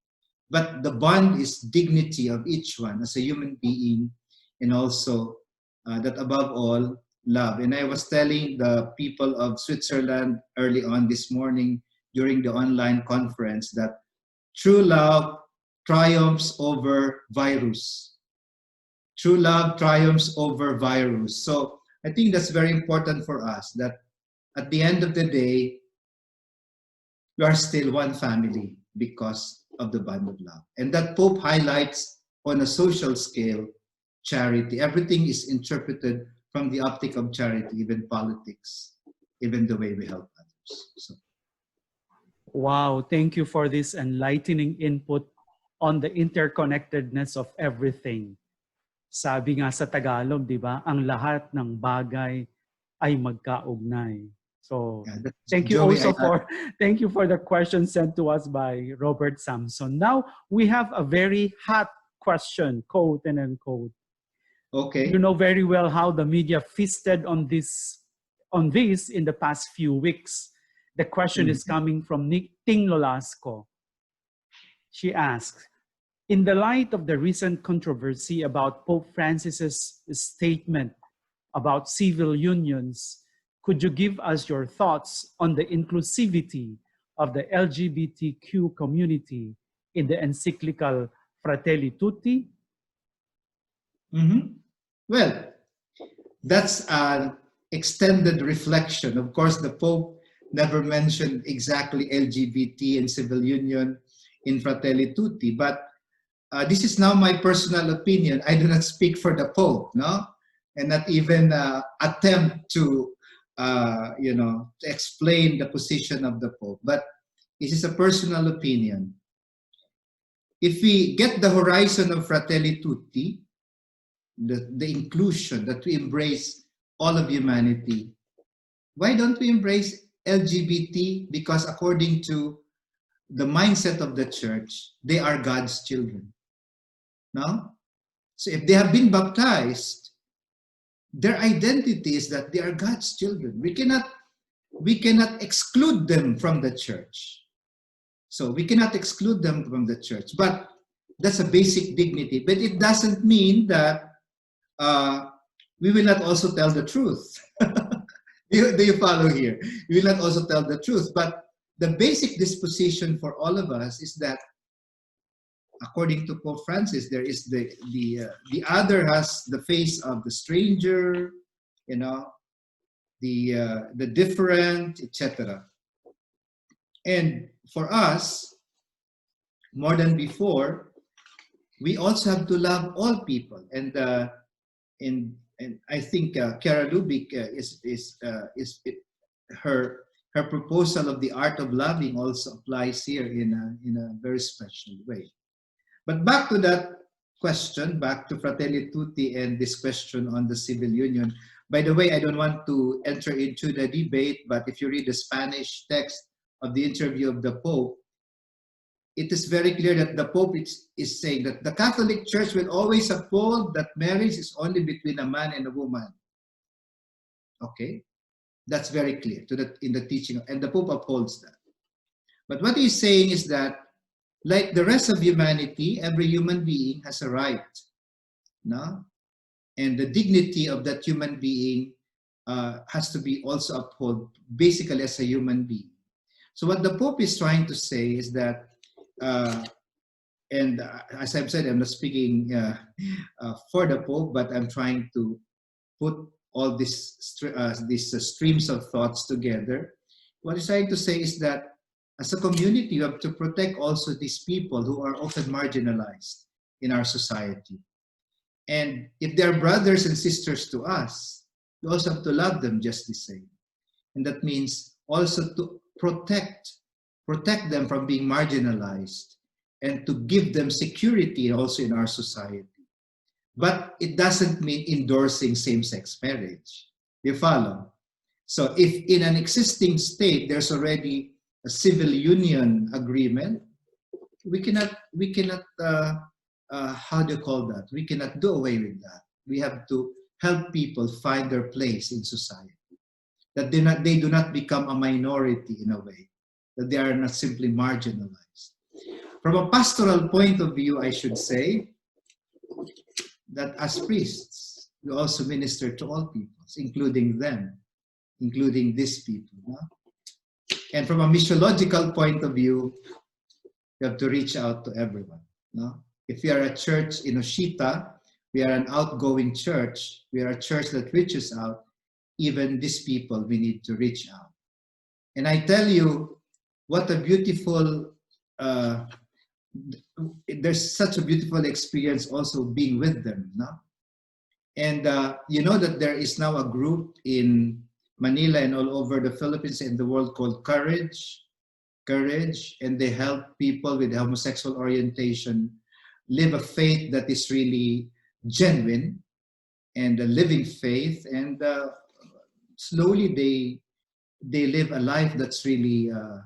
But the bond is dignity of each one as a human being, and also that above all, love. And I was telling the people of Switzerland early on this morning during the online conference that true love triumphs over virus. True love triumphs over virus. So I think that's very important for us, that at the end of the day, we are still one family because of the bond of love. And that Pope highlights on a social scale charity. Everything is interpreted from the optic of charity, even politics, even the way we help others. So. Wow, thank you for this enlightening input on the interconnectedness of everything. Sabi nga sa Tagalog, di ba, ang lahat ng bagay ay magkaugnay. So, Yeah, thank you Joey, also thank you for the question sent to us by Robert Samson. Now, we have a very hot question, quote and unquote. Okay. You know very well how the media feasted on this in the past few weeks. The question is coming from Ting Lolasco. She asks, in the light of the recent controversy about Pope Francis's statement about civil unions, could you give us your thoughts on the inclusivity of the LGBTQ community in the encyclical Fratelli Tutti? Mm-hmm. Well, that's an extended reflection. Of course, the Pope never mentioned exactly LGBT and civil union in Fratelli Tutti, but this is now my personal opinion. I do not speak for the Pope, no, and not even attempt to, to explain the position of the Pope. But this is a personal opinion. If we get the horizon of Fratelli Tutti, the inclusion, that we embrace all of humanity, why don't we embrace LGBT? Because according to the mindset of the church, they are God's children. No? So if they have been baptized, their identity is that they are God's children. We cannot exclude them from the church. So we cannot exclude them from the church. But that's a basic dignity. But it doesn't mean that we will not also tell the truth. Do you follow here? We will not also tell the truth. But the basic disposition for all of us is that, according to Pope Francis, there is the other has the face of the stranger, the different, etc. And for us, more than before, we also have to love all people. And and I think Chiara Lubick her her proposal of the art of loving also applies here in a very special way. But back to that question, back to Fratelli Tutti and this question on the civil union. By the way, I don't want to enter into the debate, but if you read the Spanish text of the interview of the Pope, it is very clear that the Pope is saying that the Catholic Church will always uphold that marriage is only between a man and a woman. Okay, that's very clear in the teaching, and the Pope upholds that. But what he's saying is that, like the rest of humanity, every human being has a right, no? And the dignity of that human being has to be also upheld, basically as a human being. So what the Pope is trying to say is that, as I've said, I'm not speaking for the Pope, but I'm trying to put all these streams of thoughts together. What he's trying to say is that as a community, you have to protect also these people who are often marginalized in our society. And if they're brothers and sisters to us, we also have to love them just the same. And that means also to protect them from being marginalized and to give them security also in our society. But it doesn't mean endorsing same-sex marriage. You follow? So if in an existing state, there's already a civil union agreement, we cannot how do you call that? We cannot do away with that. We have to help people find their place in society. That they do not become a minority in a way, that they are not simply marginalized. From a pastoral point of view, I should say that as priests, we also minister to all peoples, including them, including these people. No? And from a missiological point of view, you have to reach out to everyone. No? If we are a church in Oshita, we are an outgoing church. We are a church that reaches out. Even these people, we need to reach out. And I tell you, what a beautiful, there's such a beautiful experience also being with them. No? And you know that there is now a group in Manila and all over the Philippines and the world called Courage, and they help people with homosexual orientation live a faith that is really genuine and a living faith, and slowly they live a life that's really a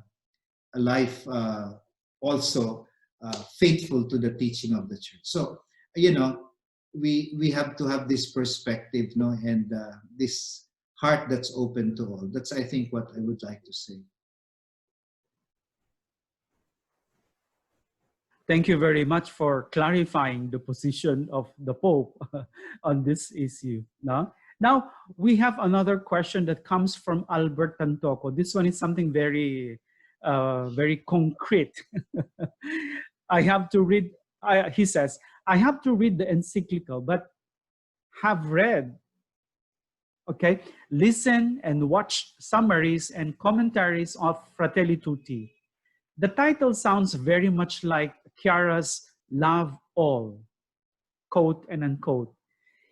life also faithful to the teaching of the church. So, you know, we have to have this perspective, no, and this heart that's open to all. That's, I think, what I would like to say. Thank you very much for clarifying the position of the Pope on this issue. No? Now, we have another question that comes from Albert Tantoco. This one is something very, very concrete. I have to read, he says, I have to read the encyclical, but have read, okay, listen and watch summaries and commentaries of Fratelli Tutti. The title sounds very much like Chiara's Love All, quote and unquote.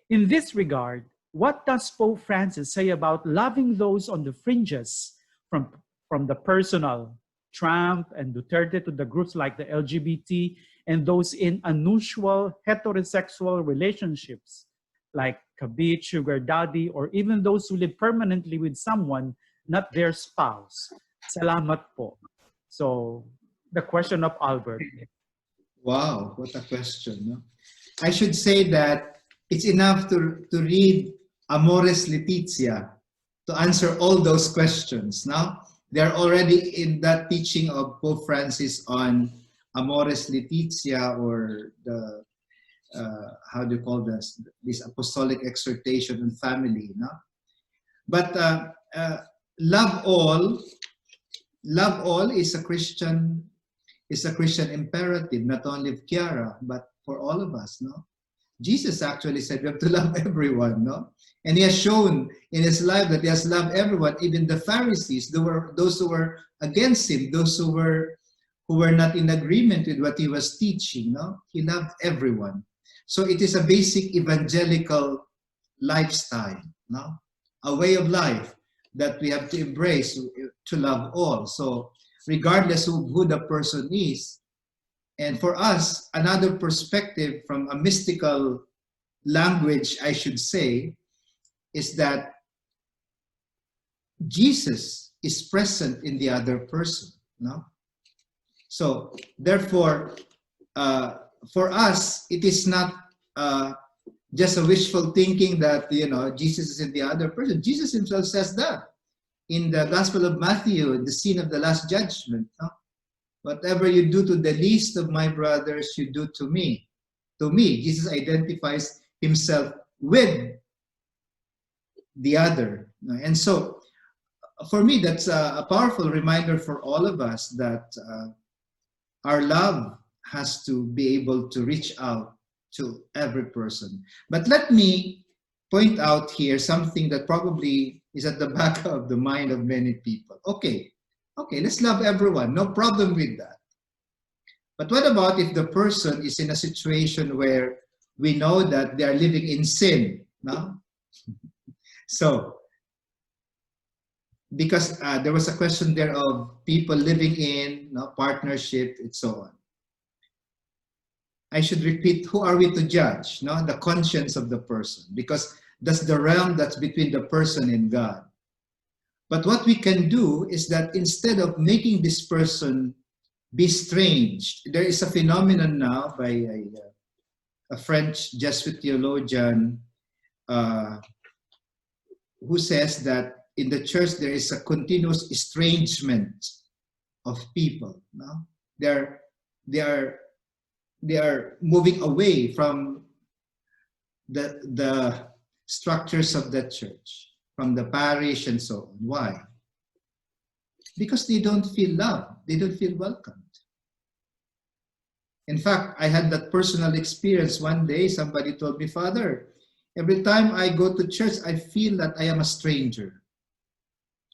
In this regard, what does Pope Francis say about loving those on the fringes, from the personal, Trump and Duterte, to the groups like the LGBT and those in unusual heterosexual relationships like kabit, sugar daddy, or even those who live permanently with someone not their spouse? Salamat po. So, the question of Albert. Wow, what a question. No? I should say that it's enough to read Amoris Laetitia to answer all those questions. Now, they're already in that teaching of Pope Francis on Amoris Laetitia, or the, how do you call this apostolic exhortation on family. No? But love all is a Christian imperative, not only of Chiara, but for all of us, no? Jesus actually said we have to love everyone, no? And he has shown in his life that he has loved everyone, even the Pharisees, those who were against him, those who were not in agreement with what he was teaching, no? He loved everyone. So it is a basic evangelical lifestyle, no? A way of life that we have to embrace to love all. So regardless of who the person is, and for us, another perspective from a mystical language, I should say, is that Jesus is present in the other person, no? So therefore, for us, it is not just a wishful thinking that, you know, Jesus is in the other person. Jesus himself says that in the Gospel of Matthew, in the scene of the Last Judgment. No? Whatever you do to the least of my brothers, you do to me. To me, Jesus identifies himself with the other. And so, for me, that's a powerful reminder for all of us that our love has to be able to reach out to every person. But let me point out here something that probably is at the back of the mind of many people. Okay, let's love everyone. No problem with that. But what about if the person is in a situation where we know that they are living in sin? No? So, because there was a question there of people living in partnership and so on. I should repeat, who are we to judge? No? The conscience of the person, because that's the realm that's between the person and God. But what we can do is that instead of making this person be strange, there is a phenomenon now by a French Jesuit theologian who says that in the church there is a continuous estrangement of people. No? They are moving away from the structures of the church, from the parish and so on. Why? Because they don't feel loved. They don't feel welcomed. In fact, I had that personal experience one day. Somebody told me, Father, every time I go to church, I feel that I am a stranger.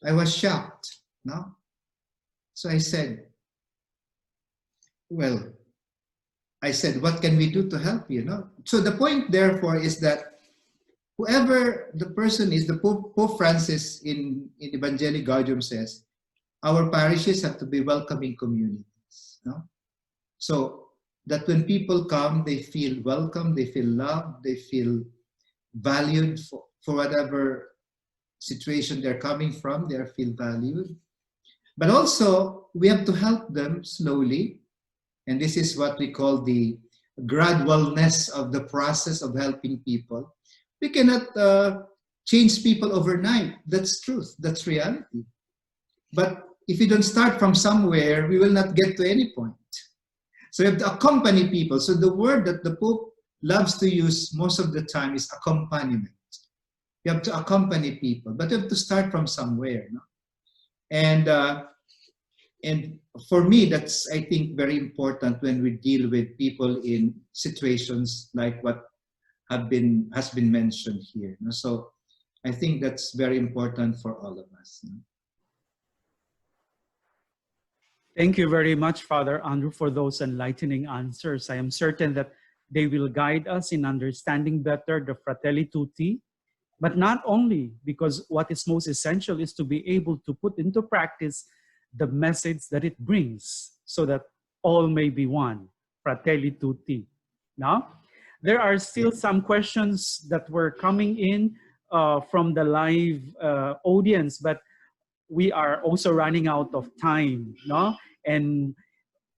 I was shocked. No? So I said, what can we do to help you? No? So the point, therefore, is that whoever the person is, the Pope Francis in Evangelii Gaudium says, our parishes have to be welcoming communities. No? So that when people come, they feel welcome, they feel loved, they feel valued for whatever situation they're coming from, they feel valued. But also, we have to help them slowly. And this is what we call the gradualness of the process of helping people. We cannot change people overnight. That's truth. That's reality. But if we don't start from somewhere, we will not get to any point. So you have to accompany people. So the word that the Pope loves to use most of the time is accompaniment. You have to accompany people, but you have to start from somewhere. No? And for me, that's, I think, very important when we deal with people in situations like what has been mentioned here. No? So I think that's very important for all of us. No? Thank you very much, Father Andrew, for those enlightening answers. I am certain that they will guide us in understanding better the Fratelli Tutti, but not only, because what is most essential is to be able to put into practice the message that it brings so that all may be one, Fratelli Tutti. Now, there are still some questions that were coming in from the live audience, but we are also running out of time, no? And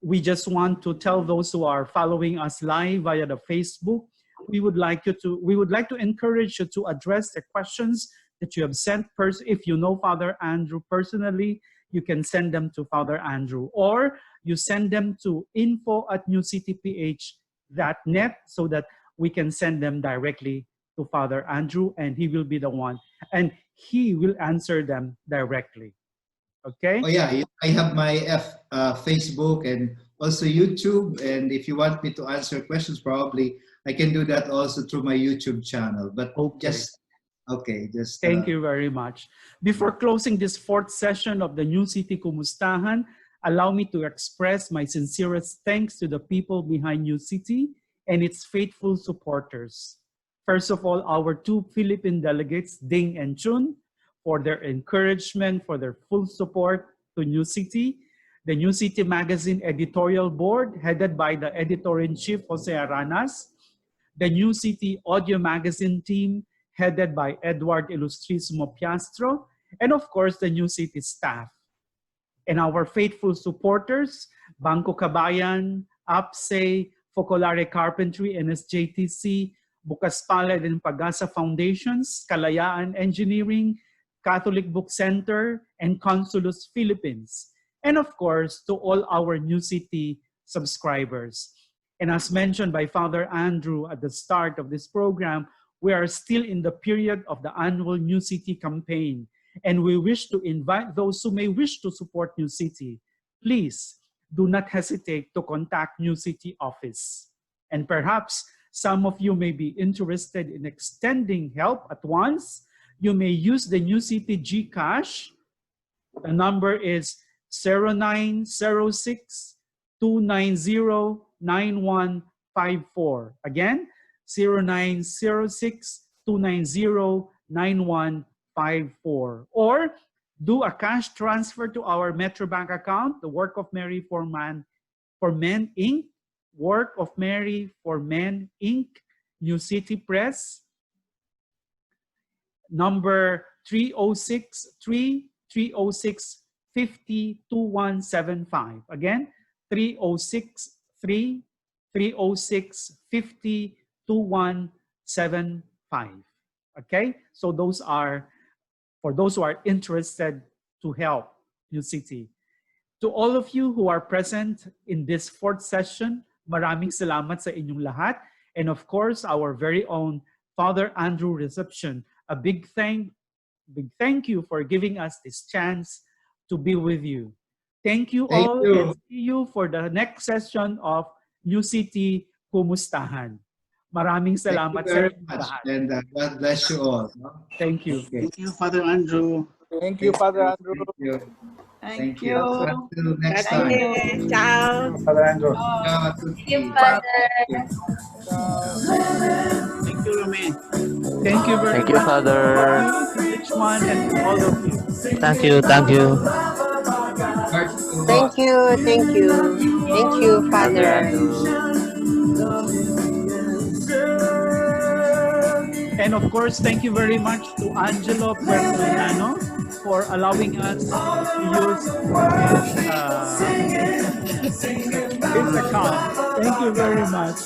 we just want to tell those who are following us live via the Facebook, we would like to encourage you to address the questions that you have sent. If you know Father Andrew personally, you can send them to Father Andrew, or you send them to info@newcityph.net so that we can send them directly to Father Andrew, and he will be the one, and he will answer them directly. Okay? Oh yeah, I have my Facebook and also YouTube, and if you want me to answer questions, probably I can do that also through my YouTube channel. But Thank you very much. Before closing this fourth session of the New City Kumustahan, allow me to express my sincerest thanks to the people behind New City and its faithful supporters. First of all, our two Philippine delegates, Ding and Chun, for their encouragement, for their full support to New City. The New City Magazine editorial board, headed by the editor-in-chief, Jose Aranas. The New City Audio Magazine team, headed by Edward Ilustrismo Piastro. And of course, the New City staff. And our faithful supporters, Bangko Kabayan, APSE, Focolare Carpentry, NSJTC, Bukas Palad and Pagasa Foundations, Kalayaan Engineering, Catholic Book Center, and Consulus Philippines. And of course, to all our New City subscribers. And as mentioned by Father Andrew at the start of this program, we are still in the period of the annual New City campaign. And we wish to invite those who may wish to support New City. Please do not hesitate to contact New City office. And perhaps some of you may be interested in extending help at once. You may use the New City GCash. The number is 0906-290-9154. Again, 0906-290-9154. Or do a cash transfer to our Metrobank account, the Work of Mary for Men Inc., Work of Mary for Men Inc., New City Press, number 306-306-50-2175. Again, 306-306-50-2175. Okay, so those are for those who are interested to help New City. To all of you who are present in this fourth session, maraming salamat sa inyong lahat. And of course, our very own Father Andrew Reception. A big thank you for giving us this chance to be with you. Thank you all, and see you for the next session of New City Kumustahan. Maraming salamat sa very much, and God bless you all. No? Thank you. Okay. Thank you, Father Andrew. Thank you, Father Andrew. Thank you. Thank you. Until next time. Okay, ciao. Father Andrew. Ciao, Thank you, tutti. Father. Thank you, Rome. Thank you very Thank you, much. Father. Each one and all of you. Thank you, thank you. Heart to Thank you, thank you. Thank you, Father Father. Andrew. And of course, thank you very much to Angelo Puertollano for allowing us to use his account. Thank you very much.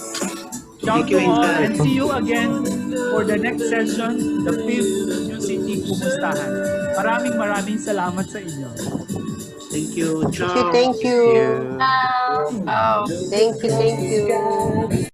Ciao Thank you, to all, Inka. and see you again for the next session, the 5th New City Kumustahan. Maraming salamat sa inyo. Thank you. Thank you, Ciao. thank you. Thank you. Ciao. Thank you, thank you.